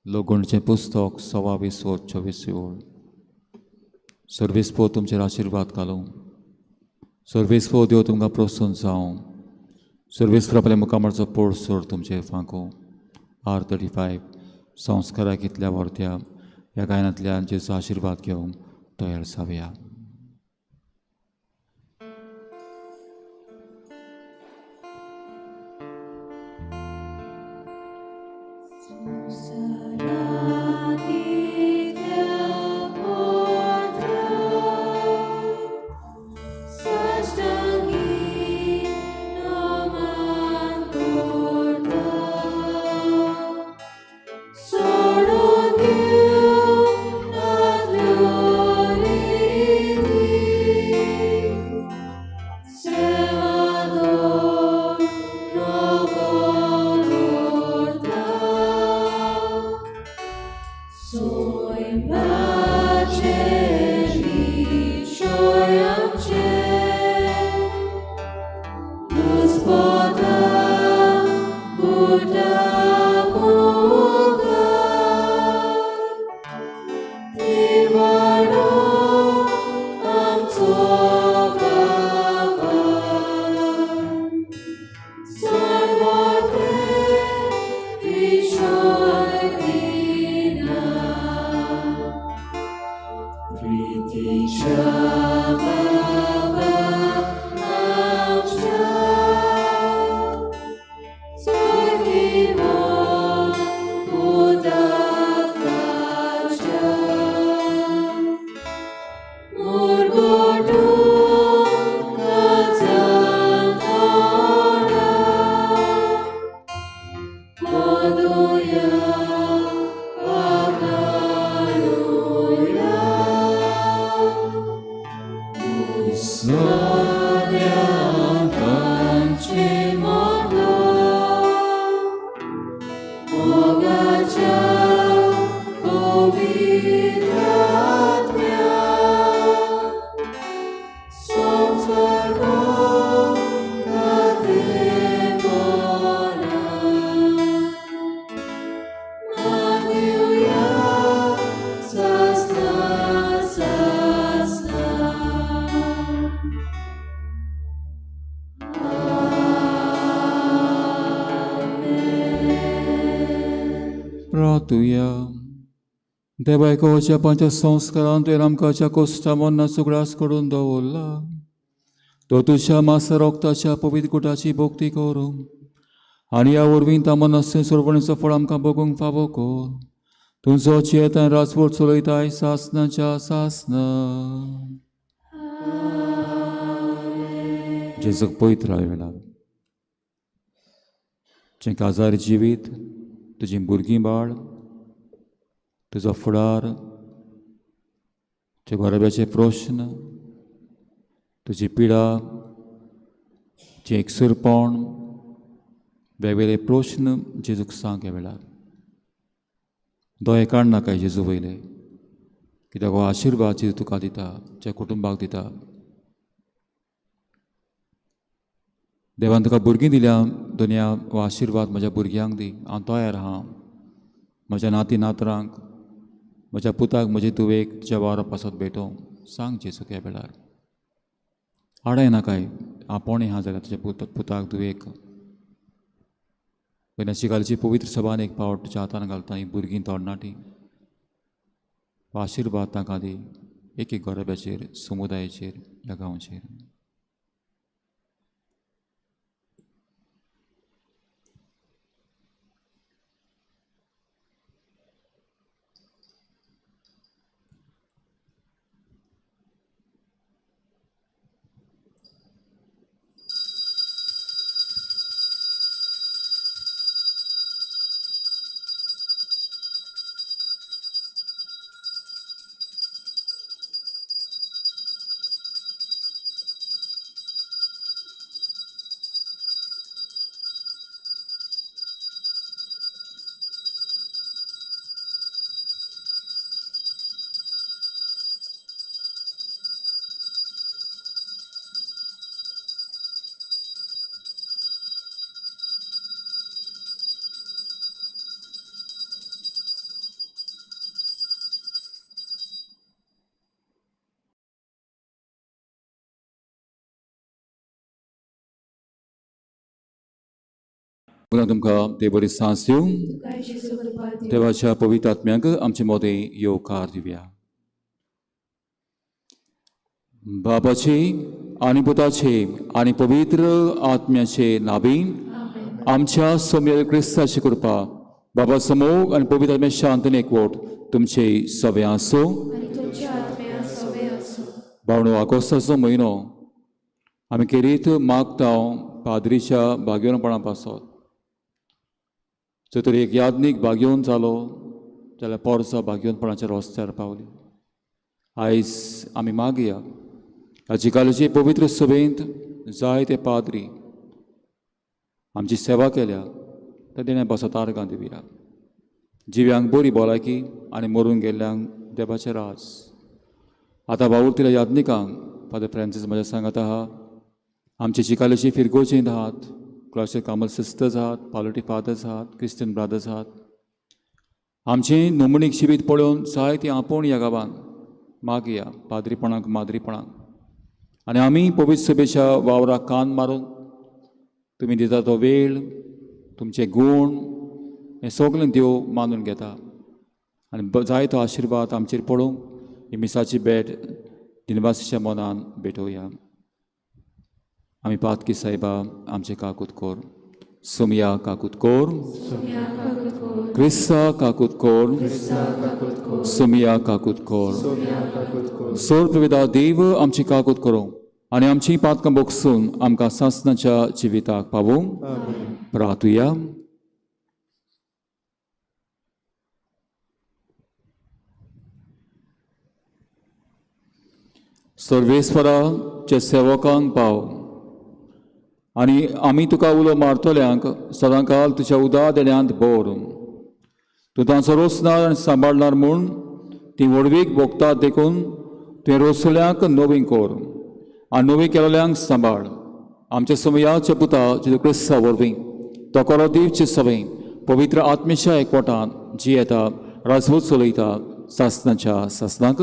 लोगोणचें पुस्तक 26-24. सर्वेस्पो तुमचेर आशिर्वाद घालूं. सर्वेस्पो देव तुमकां प्रोत्साहन जावं. सर्वेस्पर आपल्या मुखामळचो पोड सोड तुमचेर फांको. R35 संस्काराक इतल्या व्हरत्या ह्या गायनांतल्यान जेचो आशिर्वाद घेवंक तयार जावया. So Pratuya. Deva koja pancha संस्कारांत आमकाच्या कोष्टामोन्ना सुग्रास करून दवरला. तो तुझ्या मासरोक्ताच्या पवित्र कुटाची भोक्ती करूं आनी ह्या वरवीं तामनाचे सोडवणेचो फळ आमकां भोगूंक फावो कर. तुमचो चेतन राजवट चलयताय सासनाच्या सासना. जेजूक पवित्र वेळा जें काजार जिवीत तुजीं भुरगीं बाळ तुजो फुडार तुजे घराब्याचे प्रश्न तुजी पिडा जें एकसुरपण वेगवेगळे प्रश्न जेजूक सांग ह्या वेळार दोळे काड नाका जेजू वयले कित्याक हो आशिर्वाद जेजू तुका दिता तुज्या कुटुंबाक दिता. देवान तुका भुरगीं दिल्या दुनिया हो आशिर्वाद म्हज्या भुरग्यांक दी. हांव तयार आहां म्हज्या नाती नातरांक म्हज्या पुताक म्हजे तुवेक तुज्या वावरां पासत भेटोवंक सांग जेजूक ह्या वेळार. आडाय नाकाय आपोणें आहा जाल्यार तुज्या पुताक तुवेक पयल्या शिकालची पवित्र सभान एक पावट तुज्या हातान घालता. ही भुरगीं तोडणाटी हो आशिर्वाद तांकां दी एक एक घराब्याचेर समुदायाचेर ह्या गांवाचेर. पुन्हा तुमकां ते बरी सांस दिवं. तुका जेजू कृपा दी. देवाच्या पवित्र आत्म्याक आमचे मोदे येवकार दिवया. बापाचे आनी पुताचे आनी पवित्र आत्म्याचे नांवी आमच्या सौम्य क्रिस्ताची कृपा बाबा समोग आनी पवित्र आत्म्या शांतने एकवट तुमचे सवे आसो. आनी तुमच्या आत्म्या सवे आसूं. भावणो आगोस्ताचो म्हयनो आमी केरीत मागता पाद्रीच्या भाग्यवनपणा पासत. जर तर एक याज्ञीक भाग्यवन जालो जाल्यार पोरसा भाग्यवनपणाच्या रस्त्यार पावली. आयज आमी मागया हाची कालची पवित्र सभेंत जायते पाद्री आमची सेवा केल्या त्या देण्या पासत आर्गां दिवया. जिव्यांक बरी भलायकी आनी मरून गेल्ल्यांक देवाचें राज. आतां वावुरतल्या याज्ञिकांक फादर फ्रांसीस म्हज्या सांगात आहा. आमची चिकालेची फिरगोजींत आहात, क्लॉस्टर कामल सिस्टर्स आहात, पालोटी फादर्स आहात, क्रिस्टियन ब्रादर्स आहात. आमचें नोंदणीक शिबीत पळोवन जायतीं आपूण ह्या गांवांत मागया पाद्रीपणाक माद्रीपणाक. आनी आमी पवित्र सभेच्या वावराक कान मारून तुमी दिता तो वेळ तुमचे गूण हें सगळें देव मानून घेता आनी जायतो आशिर्वाद आमचेर पडोवंक ही मिसाची भेट दिनवासीच्या मनान भेटोवया. आमी पातकी सायबा आमचे काकूत कोर, सोमया काकूत कोर, क्रिस्ता काकूत कोर, सोमया काकूत कोर. सोर प्रविदा देव आमची काकूत करूं आनी आमची पातकां बोगसून आमकां सासनाच्या जिविताक पावूंक प्रार्थुया. सर्वेस्वराचे सेवकांक पाव आनी आमी तुका उलो मारतल्यांक सदांकाल तुज्या उदा देण्यांत बोर. तूं तांचो रोसणार आनी सांबाळणार म्हूण ती वडवीक भोगतात देखून तुवें रोसल्यांक नवीं कोर आनी नवीं केलेल्यांक सांबाळ. आमच्या समयाच्या पुता जेजू क्रिस्ता वरवीं तो कोरो दिवचे सवय पवित्र आत्मेच्या एकवटान जी येता राजवट चलयता सासनाच्या सासनाक.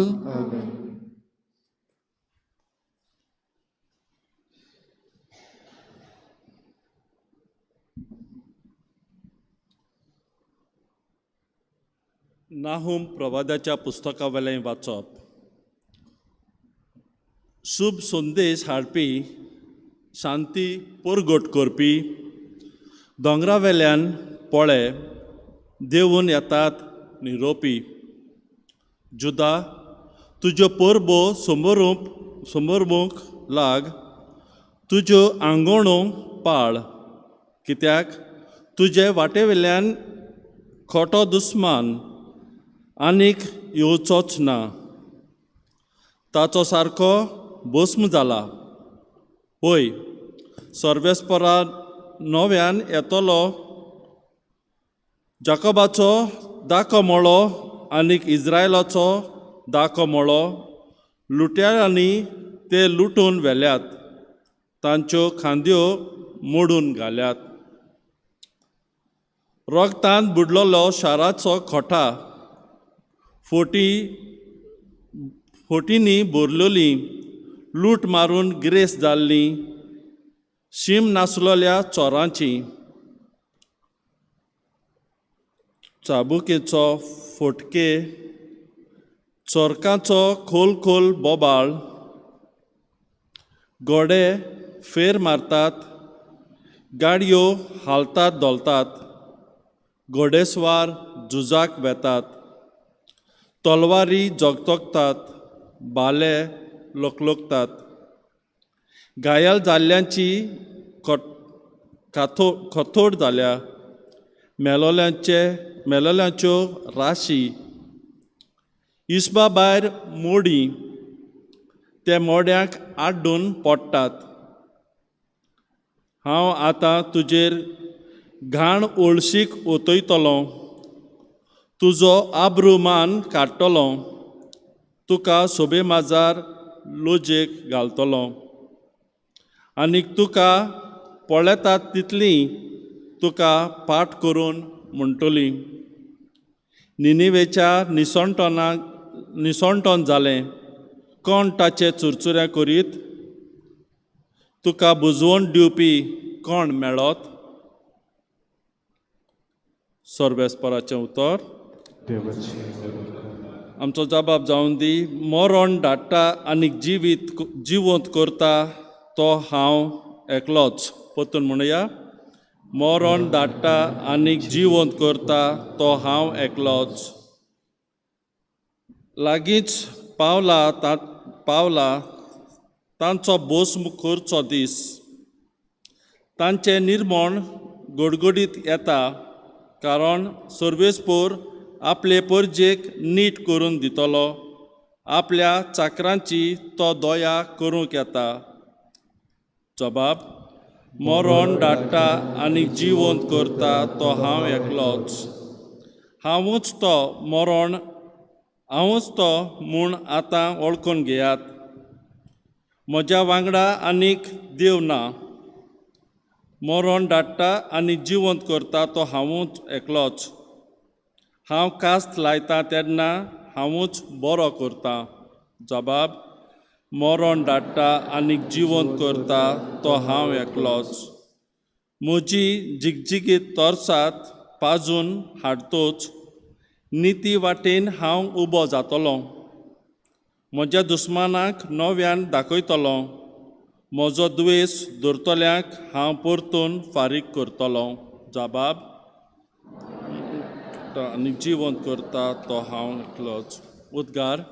नाहूम प्रवादाच्या पुस्तका वेलें वाचप. शुभ संदेश हाडपी, शांती परगट करपी, दोंगरा वेल्यान पोळे देंवून येतात निरोपी. जुदा, तुज्यो परबो समोरूंक लाग, तुज्यो आंगोणो पाळ, कित्याक तुजे वाटेवेल्यान खोटो दुस्मान आनीक येवचोच ना. ताचो सारको भस्म जाला. पळय, सर्वेस्परा नव्यान येतलो, जाकोबाचो दाखो मळो आनीक इस्रायलाचो दाखो मळो. लुट्यांनी ते लुटून व्हेल्यात, तांच्यो खांद्यो मोडून घाल्यात. रोगतान बुडलोलो शाराचो खोटा, फोटींनी भरलोली, लूट मारून गिरेस्त जाल्ली, शीम नासलोल्या चोरांची. चाबुकेचो फोटके, चोरकांचो खोल खोल बोबाळ. घोडे फेर मारतात, गाडयो हालतात दोलतात, घोडेस्वार झुजाक वेतात. तलवारी जोगतोगतात, भाले लोकलोकतात. घायल जाल्ल्यांची खोथोड जाल्या, मेलोल्यांच्यो राशी. इस्बा भायर मोडी, ते मोड्यांक आड्डून पडटात. हांव आतां तुजेर घाण ओळशीक ओतयतलों, तुजो आब्रू मान काडटलों, तुका सोबे माजार लोजेक घालतलों. आनीक तुका पळेतात तितलीं तुका पाट करून म्हणटलीं. निनिवेच्या निसणटोन जालें, कोण ताचे चुरचुऱ्या करीत? तुका बुजवण दिवपी कोण मेळत? सर्वेस्पराचें उतर. आमचो जबाब जावन दी. मरण धाडटा आनीक जिवंत करता तो हांव एकलोच. परतून म्हणुया. मरण धाडटा आनीक जिवंत करता तो हांव एकलोच. लागींच पावला तांचो भस्म करचो दीस. तांचें निर्मण गडगडीत येता, कारण सर्वेस्पोर आपले परजेक नीट करून दितलो. आपल्या चाकरांची तो दया करूंक येता. जबाब. मरण धाडटा आनी जिवंत करता तो हांव एकलोच. हांवूच तो म्हूण आतां वळखून घेयात. म्हज्या वांगडा आनीक देव ना. मरण धाडटा आनी जिवंत करता तो हांवूच एकलोच. हांव कास्त लायतां तेन्ना हांवूच बरो करतां. जबाब. मरण धाडटा आनीक जिवंत करता तो हांव एकलोच. म्हजी जिगजिगीत तोरसात पाजून हाडतोच निती वाटेन हांव उबो जातलों. म्हज्या दुस्मानाक नव्यान दाखयतलों. म्हजो दुयेस धरतल्यांक हांव परतून फारीक करतलों. जबाब. आनी जिवंत करता तो हांव एकलोच. उद्गार.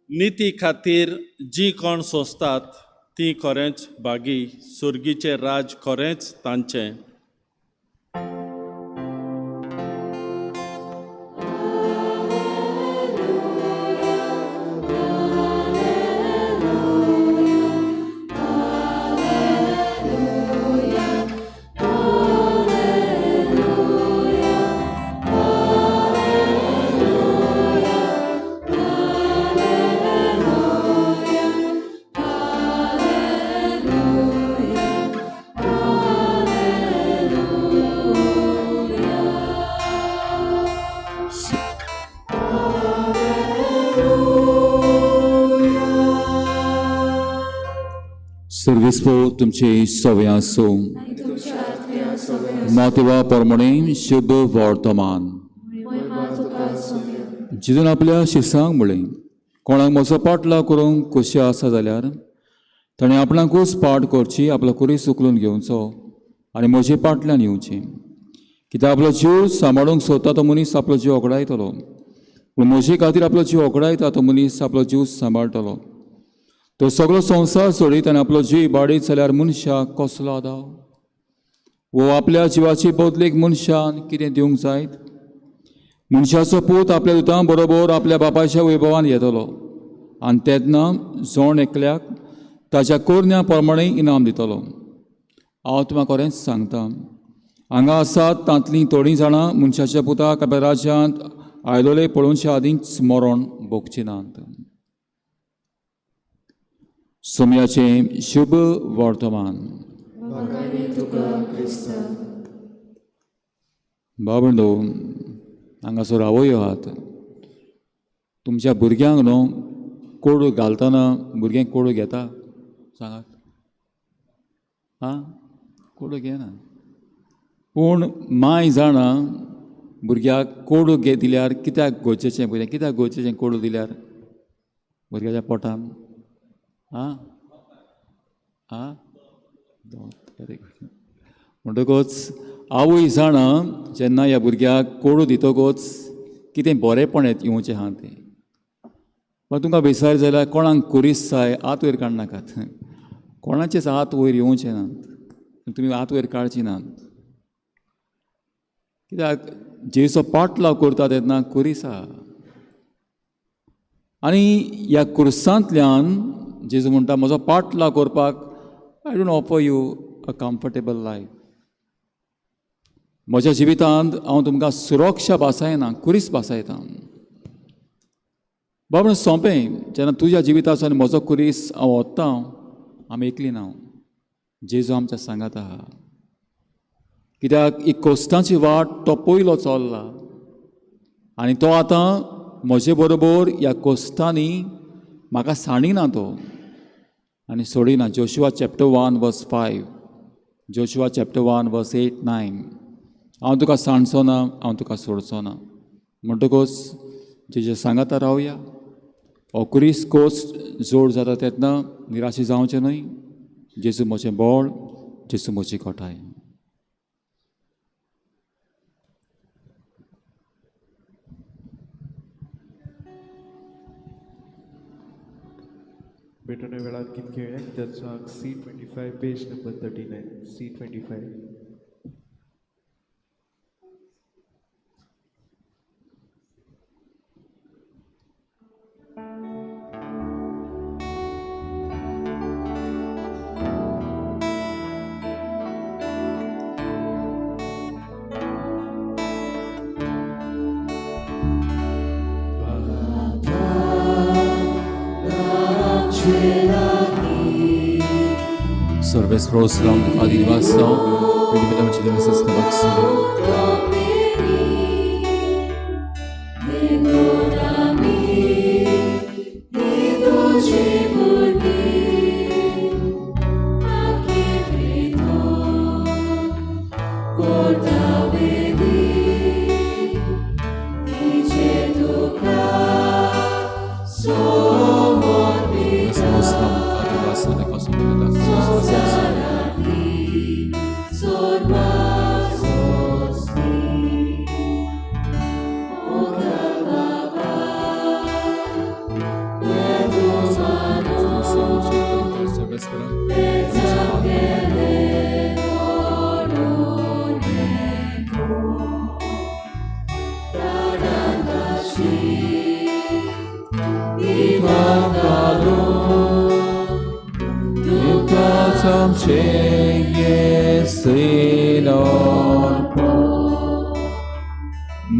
निती खातीर जी कोण सोंसतात ती खरेंच भागी. सुर्गीचें राज खरेंच तांचें. सर्वेस्पर तुमचे सवय असो आणि तुमच्या आत्म्या सवय मातेवा परमणे शुभ वर्तमान महिमा तुका सोम्य जितून आपल्या शिसांक म्हळें कोणाक म्हजो पाटला करूंक खोशी आसा जाल्यार ताणें आपणाकूच पाट करची आपलो कुरीस उखलून घेवचो आनी म्हजे पाटल्यान येवचें कित्याक आपलो जीव सांबाळूंक सोदता तो मनीस आपलो जीव ओगडायतलो पूण म्हजे खातीर आपलो जीव ओगडायता तो मनीस आपलो जीव सांबाळटलो तो सगळो संवसार सोडीत आनी आपलो जीव इबाडीत जाल्यार मनशाक कसलो आदाव वो आपल्या जिवाची बदलेक मनशान कितें दिवंक जायत मनशाचो पूत आपल्या दुतां बरोबर आपल्या बापायच्या वैभवान येतलो आनी तेन्ना जोण एकल्याक ताच्या कोरण्या प्रमाणे इनाम दितलो हांव तुमकां खरेंच सांगता हांगा आसात तांतलीं थोडीं जाणां मनशाच्या पुताक आपल्या राज्यांत आयलोले पळोवचे आदींच मरण भोगची नात सोम्याचें शुभ वर्तमान वगाने तुका क्रिस्त बाबंडो हांगासर आवयो आहात तुमच्या भुरग्यांक न्हू कोडू घालतना भुरग्यांक कोडू घेता सांगात आं कोडू घेना पूण माय जाणा भुरग्याक कोडू दिल्यार कित्याक गोंयचें भुरग्याक कित्याक गोंयचें कोडू दिल्यार भुरग्याच्या पोटान आं आं वेरी गूड म्हणटकच आवय जाणा जेन्ना ह्या भुरग्याक कोडू दितकच कितें बरेंपण येवचें आहा तें पण तुमकां विचार जाल्यार कोणाक कुरीस जाय हात वयर काडनाकात कोणाचेच हात वयर येवचे नात तुमी हात वयर काडची नात कित्याक जेचो पाटलाव करता तेन्ना कुरीस आहा आनी ह्या कुर्सांतल्यान जेजू म्हणटा म्हजो पाटलाव करपाक I don't offer you a comfortable life म्हज्या जिवितांत हांव तुमकां सुरक्षा भासायना कुरीस भासायता बाबा सोंपें जेन्ना तुज्या जिविताचो आनी म्हजो कुरीस हांव व्हरता आमी एकली ना जेजू आमच्या सांगात आहा कित्याक ही कोश्टांची वाट तो पयलो चल्ला आनी तो आतां म्हजे बरोबर ह्या कोश्टांनी म्हाका साणिना तो आनी सोडिना Joshua chapter 1 verse 5 Joshua chapter 1 verse 8, 9 हांव तुका सांडचो ना हांव तुका सोडचो ना म्हणटकच जेजे सांगाता रावया हो कुरीस कोस्ट जोड जाता तेन्ना निराशी जावचें न्हय जेजू म्हजें बळ जेजू म्हजी खोटाय भेटोने वेळार कितें खेळ्ळें त्याचा C25 page number 39 C25 Serves proslam adivasa, vidimedam chidemes navax.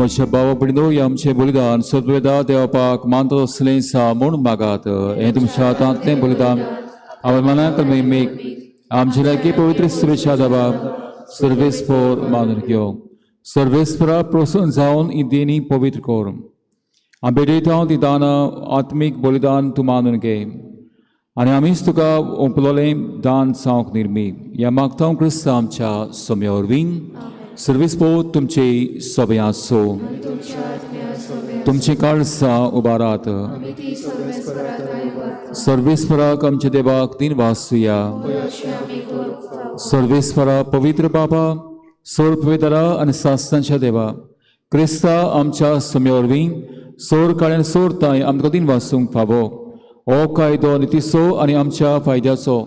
म्हज्या भावा भयणीनो हे आमचें बलिदान सद्वेदा देवपाक मानतो असलें सा म्हूण मागात हें तुमच्या हातांतलें बलिदान हांवें मनाक मेक आमचे लागी पवित्र सुरेशा दाबाब सर्वेस्पर मानून घेवंक सर्वेस्परा प्रसन्न जावन ही देणी पवित्र कर हांव बेडयता ती दानां आत्मीक बलिदान तूं मानून घे आनी आमीच तुका ओंपलोलें दान जावंक निर्मी ह्या मागता क्रिस्त आमच्या सोम्या वरवीं सर्विस्पोत तुमचे सोबे आसो तुमच्या आत्म्या सोबे तुमची काळसां उबारात आमी ती सर्वेस्परात आयवात सर्वेस्पराक आमच्या देवाक दिन वासूया अशें आमी करता सर्वेस्परा पवित्र बाबा सोर पवित्रा आनी सासनांच्या देवा क्रिस्ता आमच्या सोम्या वरवीं सोर काळ्यान सोर ताय आमकां दिन वासूंक फावो हो कायदो नितिसो आनी आमच्या फायद्याचो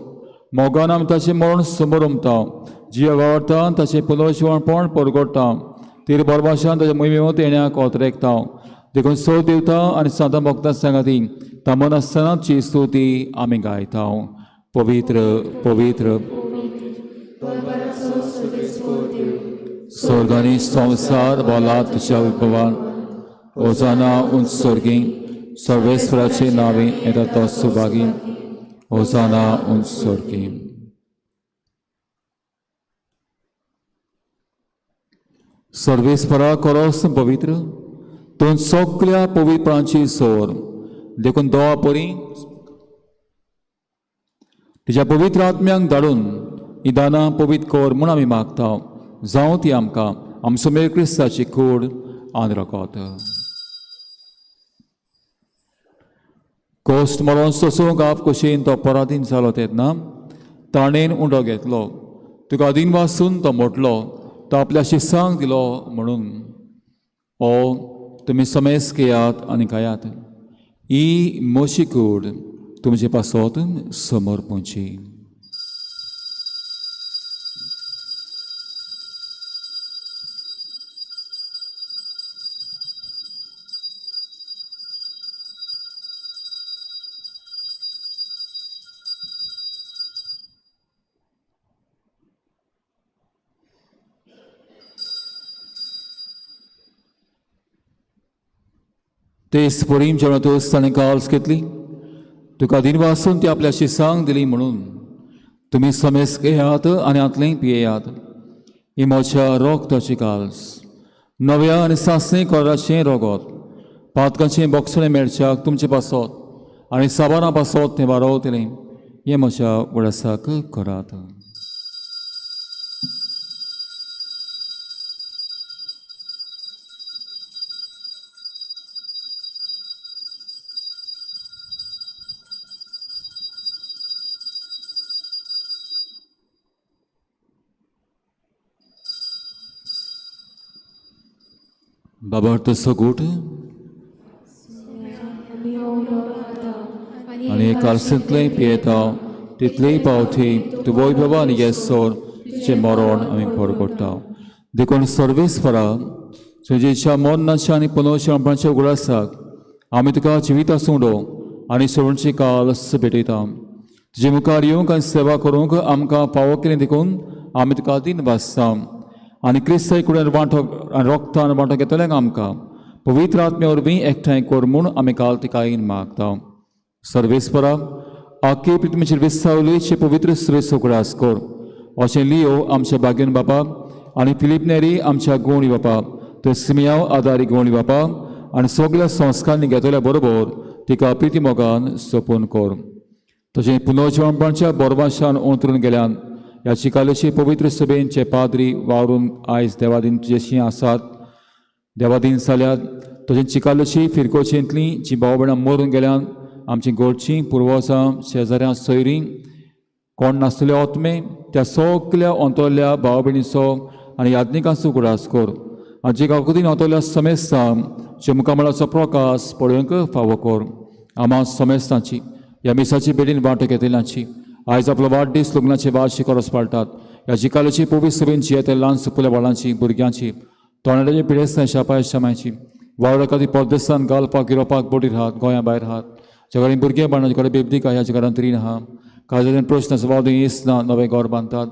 मोगान आमी ताचें मरण समोर उमता जी आवडटा ताचें पुनर्जीवणपण परगडटा तिर बरभाशान ताच्या मोहिमेंत येण्याक ओतरेकता देखून सो देवता आनी सादां भक्तां सांगाती तामन आसतनाची स्तुती आमी गायता पवित्र पवित्र स्वर्गानी संसार बोला तुझ्या उद्भवान ओजाना उंच स्वर्गी सर्वेस्वराचे नावे येता तो सुभागी ओजाना उंच स्वर्गी सर्वेस्परा कोरोस पवित्र तूं सगळ्या पवित्रांची सोर देखून दोआ परी तिच्या पवित्र आत्म्यांक धाडून ही दानां पवित्र कर म्हूण आमी मागता जावं ती आमकां आमचो मेळ क्रिस्ताची कूड आनी रगत कोस्ट मरोन सोसूंक आप कुशीन तो पराधीन जालो तेन्ना ताणेन उंडो घेतलो तुका अधीन वाचून तो मोडलो तो आपल्या शिस्सांक दिलो म्हणून ओ तुमी समेस केयात आनी खायात ही मोशी कूड तुमचे पासत समोर पोंची ते स्पोरीम जेवणातूच ताणें काल्स घेतली तुका दिन वाचून ती आपल्या शिसांक दिली म्हणून तुमी समेस घेयात आनी आतलें पियेयात ही म्हज्या रोगताची काल्स नव्या आनी सासणी कोराचें रोगत पातकाचें बोगसणें मेळच्याक तुमचे पासत आनी साबारां पासत तें वारोवतलें हें म्हज्या उडासाक करात बाबार्थ सगूट आनी कालसेंतलें पियेता तितलेय पावथी तूं वैभवा आनी येसोर चे मरण आमी परगडटा देखून सर्वेस्परा तुजेच्या मोन्नाच्या आनी पुनर्जीवणपणाच्या उगडासाक आमी तुका जिवीत आसूंडो आनी सोडूंची काल्स भेटयता तुजे मुखार येवंक आनी सेवा करूंक आमकां फावो केलें देखून आमी तुका दिन वाचता आनी क्रिस्ताय कुडेन वांटो आनी रोगतान वांटो घेतल्याक आमकां पवित्र आत्म्या वरवीं एकठांय कर म्हूण आमी काल तिकायेन मागता सर्वेस्परा आख्खे पृथ्वीचेर विस्तावलेचे पवित्र सुरेश उगडास कर अशें लियो आमच्या बागेन बापा आनी फिलीप नेरी आमच्या गोवणी बापा तो सिमियाव आदारी गोवणी बापा आनी सगळ्या संस्कारांनी घेतल्या बरोबर तिका प्रिती मोगान सोपून कर तशें पुनर्जीवणपणाच्या बरभाशान उतरून गेल्यान ह्या चिकालेची पवित्र सभेंचे पाद्री वावरून आयज देवादीन तुजेशी आसात देवादीन जाल्यात तशें चिकालेची फिरकोचेंतली जी भाव भयणां मरून गेल्यान आमची गोडचीं पुर्वजां शेजाऱ्यां सोयरीं कोण नासलेले आत्मे त्या सगळ्या अंतरल्या भाव भयणीचो आनी याज्ञिकांचो उगडास कर आनी जे काकुदीन अंतरल्या समेस्तां जे मुखामळाचो प्रकाश पळोवंक फावो कर आमा समेस्तांची ह्या मिसाची बेडीन वांटो घेतलेल्यांची आयज आपलो वाडदीस लग्नाचे वार्षिक करस पाळटात ह्या जिकालेची पवित्र सभेंची येते ल्हान सुपुल्या बाळांची भुरग्यांची तोंडाचे पिडेस्तां शापाय शामायची वावडा खातीर परदेसांत घालपाक गिरोवपाक बोटीर आहात गोंया भायर आहात जगाडी भुरगे बांदना जगाडी बेबदी काय ह्या जगारान तरी आहा काजरेन प्रश्न वावडी येस ना नवे घर बांदतात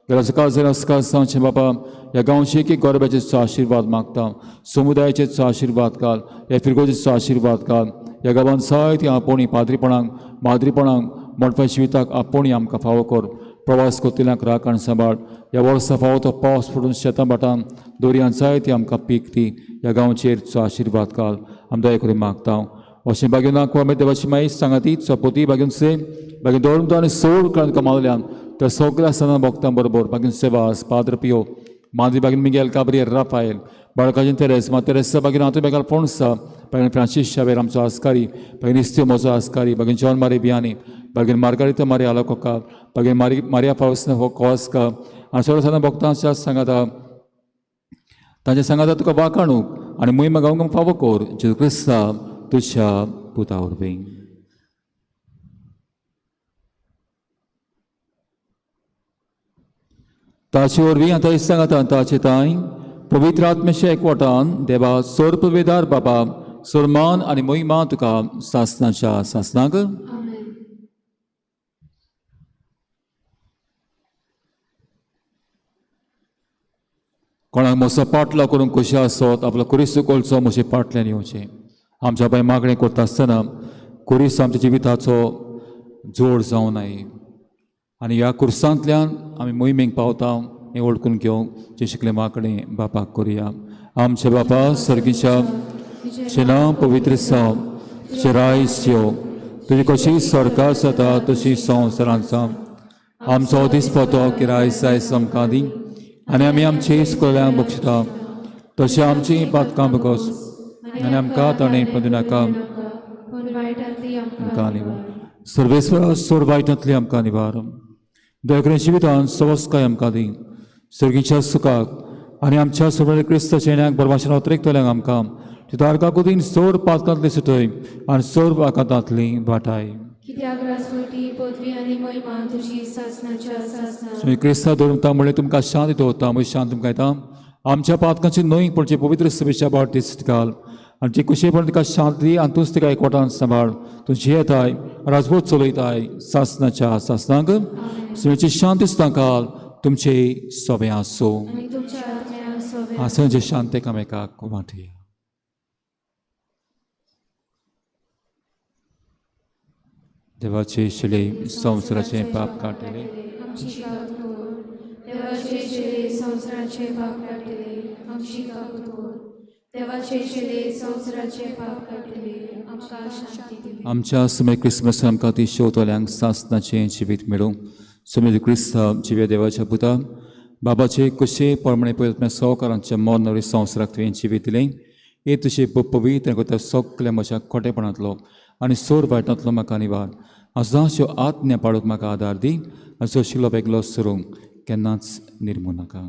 गेल्या सकाळ जर अस्काल सांगचे बापा ह्या गांवचे एक गोरब्याचेचो आशिर्वाद मागता समुदायाचेचो आशिर्वाद घाल ह्या फिरगोचेचो आशिर्वाद घाल ह्या गांवांत जायती आपोणी पाद्रीपणांक माद्रीपणांक मोठ्या जिविताक आपोणी आमकां फावो कर प्रवास करतल्यांक राखण सांबाळ ह्या वर्सा फावो तो पावस पडून शेतां भाटां दोरयां जायती आमकां पीक दी ह्या गांवचेर आशिर्वाद घाल आमदां करून मागता अशें बागेन आमी देवाची माई सांगाती चपोती बागेनसे बागेन दवरतो आनी सोड कळून कमावल्यान तर सगळ्या सणां भक्तां बरोबर बागेन सेवास पाद्र पियो माद्री बागेन मिगेल काब्रियल राफायल बाळकाजीन तेरेस मा तेरेसा बागेन आतू बेगाल फोणसा बागेन फ्रांसीस शावेर आमचो आस्कारी बागेन इस्त्यो म्हजो आस्कारी बागेन जॉन मारी बियानी बागेन मार्गारिता मारी आलोकोका बागेन मारिया फावस्ना हो कोस्का आनी सगळ्या सणां भक्तांच्या सांगाता तांच्या सांगाता तुका वाकाणूक आनी मोहिमा गावंक फावो कोर जेजू क्रिस्ता तुझ्या पुता वरवीं ताचे वरवीं आतां सांगाता ताचे ताई पवित्र आत्म्याच्या एकवटान देवा सोर्पवेदार बाबा सोर्मान आनी मोहिमा तुका सासनाच्या सासनाक आमेन. कोणाक मोसो पाटलो करून कशें आसत आपलो कुरीस चुकोलचो म्हजे पाटल्यान येवचें आमच्या बाय मागणें करता आसतना कुरीस आमच्या जिविताचो जोड जावं नये आनी ह्या कुर्सांतल्यान आमी मोहिमेक पावता हें ओळखून घेवंक जे शिकले मागणें बापाक करुया आमचे बापा सर्गीच्या जें नांव पवित्र जावं तुजें रायस येवं तुजी कशी स्वर्गांत जाता तशी संवसारांत जावं आमचो दिसपतो किरायस जायस आमकां दी आनी आमी आमची इस्कोल्यांक बक्षिता तशें आमची पातकां बगोस आनी आमकां ताणें पदू नाका पूण वायटांतली आमकां निवार सर्वेस्वरा सोर वायटांतली आमकां निवार दरेकल्या जिवितांत सवस्काय आमकां दी सर्गीच्या सुखाक आनी आमच्या सोबत क्रिस्ताच्या येण्याक बरभाशेन अतिरिक्तल्यांक आमकां तारका कुदीन सोर पातकांतली सुटय आनी सोर वाकांतांतली वाटाय कित्याक राजवटी पदवी आनी महिमा तुजी सासनाच्या सासना तुमी क्रिस्ता धर्मता म्हणल्यार तुमकां शांती दवरता म्हजी शांत तुमकां येता आमच्या पातकांची न्हय पडचे पवित्र सभेच्या बाट दिसत घाल आनी ती कुशेपण तिका शांती आनी तूंच तिका एकवटान सांबाळ तूं जियेताय राजवट चलयताय सासनाच्या सासनाक सुमेची शांती सुद्दां घाल तुमचे सोबे आसूं आनी तुमच्या आत्म्याक सोबे आसूं जे शांतेक एकामेकाक वाटया देवाचे शिले संवसाराचे पाप काडटले आमची काकूर देवाचे शिले संवसाराचे पाप काडटले आमची काकूर देवाचे शिले संवसाराचे पाप काडटले आमकां शांती दिवी आमच्या समय क्रिसमस आमकां ती शेवतल्यांक सासनाचें जिवीत मेळूं समय क्रिस्ता जिवे देवाच्या पुता बाबाचे कशे परमणे पळय सहकारांच्या मोर नवी संवसाराक तुवें जिवीत दिलें हे तुजे पवित्र कोता सगळ्या म्हज्या खोटेपणांतलो आनी सोर वायटांतलो म्हाका निवार अशो आत्म्या पाडूंक म्हाका आदार दी आनी जो शिलो वेगळो सरूंक केन्नाच निर्मू नाका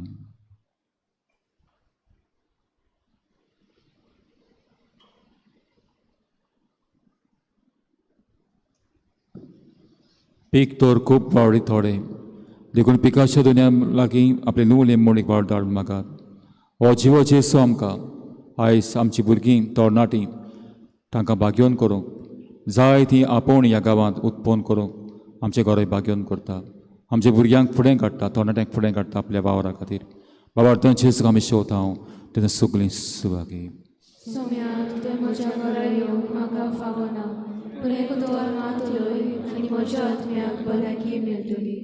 पीक तर खूब वावडी थोडे देखून पिकाच्या दुनिया लागीं आपले न्हू लेमोणीक वाड धाडून मागात हो जिवो जेसो आमकां आयज आमची भुरगीं तरणाटीं तांकां बागेवन करूंक जाय ती आपोवन ह्या गांवांत उत्पन्न करूंक आमचे घरोय बागेवन करता आमच्या भुरग्यांक फुडें काडटा तरणाट्यांक फुडें काडटा आपल्या वावरा खातीर बाबा थंय जेस आमी शेवता हांव तेन्ना सगळीं सुवागी सोम्याक ते म्हज्या घरा येवंक म्हाका फावो ना पूण एक दोर मात उलय आनी म्हज्या आत्म्याक भलायकी मेळटली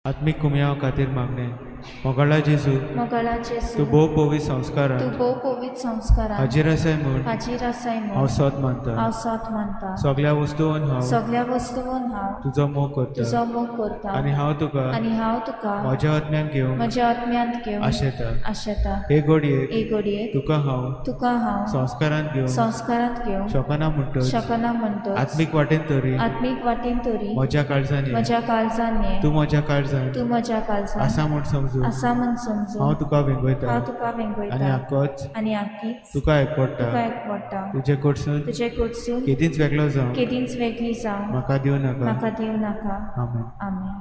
आत्मीक कुमयाव खातीर मागणें मोगाळा जेजू मोगाळा तूं जेजू भोव पवित्र संस्कारां तूं भोव पवित्र संस्कारां हाजीर आसाय म्हूण हाजीर आसाय हांव म्हूण सत मानता हांव सत मानता सगळ्या वस्तूंत हांव सगळ्या वस्तूंत हांव तुजो मोग करता तुजो मोग करता आनी हांव तुका आनी हांव तुका म्हज्या आत्म्यान घेवंक म्हज्या आत्म्यांत घेवन आशेता आशेता हे घडयेक एक घडयेक तुका हांव तुका हांव संस्कारांत घेवन संस्कारांत घेवन शकना म्हणटच शकना म्हणटच आत्मीक वाटेन तरी आत्मीक वाटेन तरी म्हज्या काळजान ये. म्हज्या काळजान ये तूं म्हज्या काळजान तूं म्हज्या काळजान आसा म्हूण समजून आसा म्हूण समजून हांव तुका वेंगयता हांव तुका आनी वेंगयता आखोच आनी आखीच तुका एकवडटा तुका एकवडटा तुजे कडसून तुजे कडसून केदींच वेगळो जावं केदींच वेगळी जावं म्हाका दिवं नाका म्हाका दिवं नाका आमेन आमेन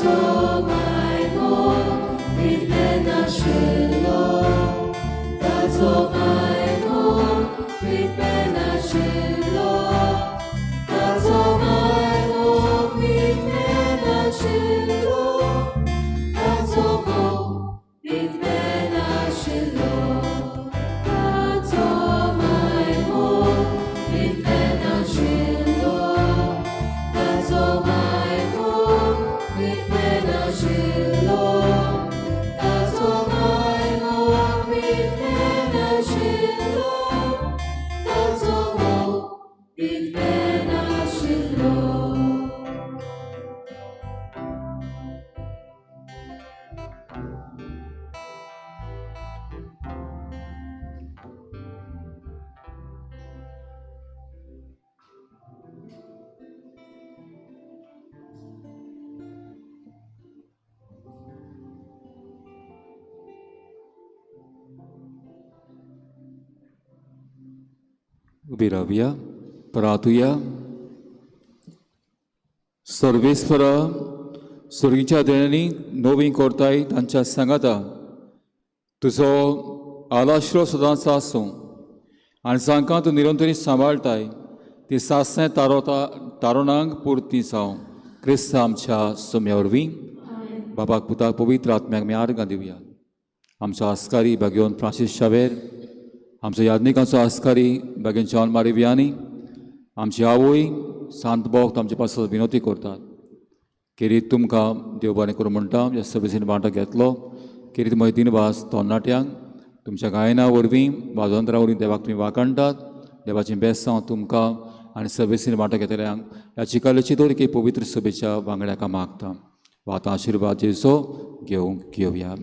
ताचो मायमो विटले नाशिल्लो ताचो मायमो विटले नाशिल्लो ताचो मायमो विटले नाशिल्लो ताचो विटले नाशिल्लो ताचो मायमो विटले नाशिल्लो ताचो मायमो विटले नाशिल्लो ताचो मायमो विटले नाशिल्लो ताचो विटले नाशिल्लो उभी राहूया, प्रार्थूया. सर्वेस्परा स्वर्गीच्या देणांनी नोवी कोरताय तांच्या सांगाता तुजो आलाशिरो सदांच आसूं आनी जांकां तूं निरंतरी सांबाळटाय ती सासें तारुणांक पुर्ती जावं क्रिस्त आमच्या सोम्या वरवीं बापाक पुताक पवित्र आत्म्याक आमी आर्गां दिवया. आमचो आस्कारी भाग्योन फ्रांसीस शावेर, आमचो याज्ञिकांचो आस्कारी भाग्योन जॉन मारी वियानी, आमची आवय सांत भोक्त आमचे पासत विनोती करतात. किरीत तुमकां देव बरें करूं म्हणटा ह्या सभेसीन वांटो घेतलो. किरीत मैतीन वास तोन्नाट्यांक तुमच्या गायना वरवीं वाजोंतरा वरवीं देवाक तुमी वाकणटात. देवाचें बेसांव तुमकां आनी सभेसीन वांटो घेतल्यांक ह्या चिकालेची दोरी पवित्र सभेच्या वांगड्याक मागता. वा आतां आशिर्वाद जेजो घेवया.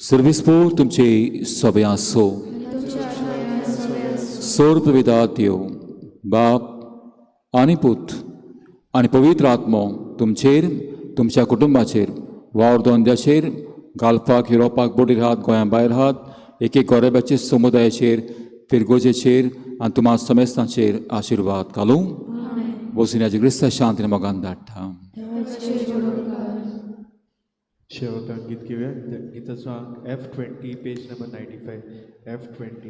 सर्वेस्पोर तुमची सभे आसो. सर्व पिता देव बाप आनी पूत आनी पवित्र आत्मो तुमचेर तुमच्या कुटुंबाचेर वावर दोंद्याचेर घालपाक युरोपाक बोटी राहात गोंया भायर राहात एक गोरेब्याचे समुदायाचेर फिरगोजेचेर आनी तुमा समेस्तांचेर आशिर्वाद घालूं. बसून क्रिस्ता शांतीन मोगान धाडटा. सेवकांक गीत घेवया. गिताचो अंक F20 पेज नंबर 95. F20.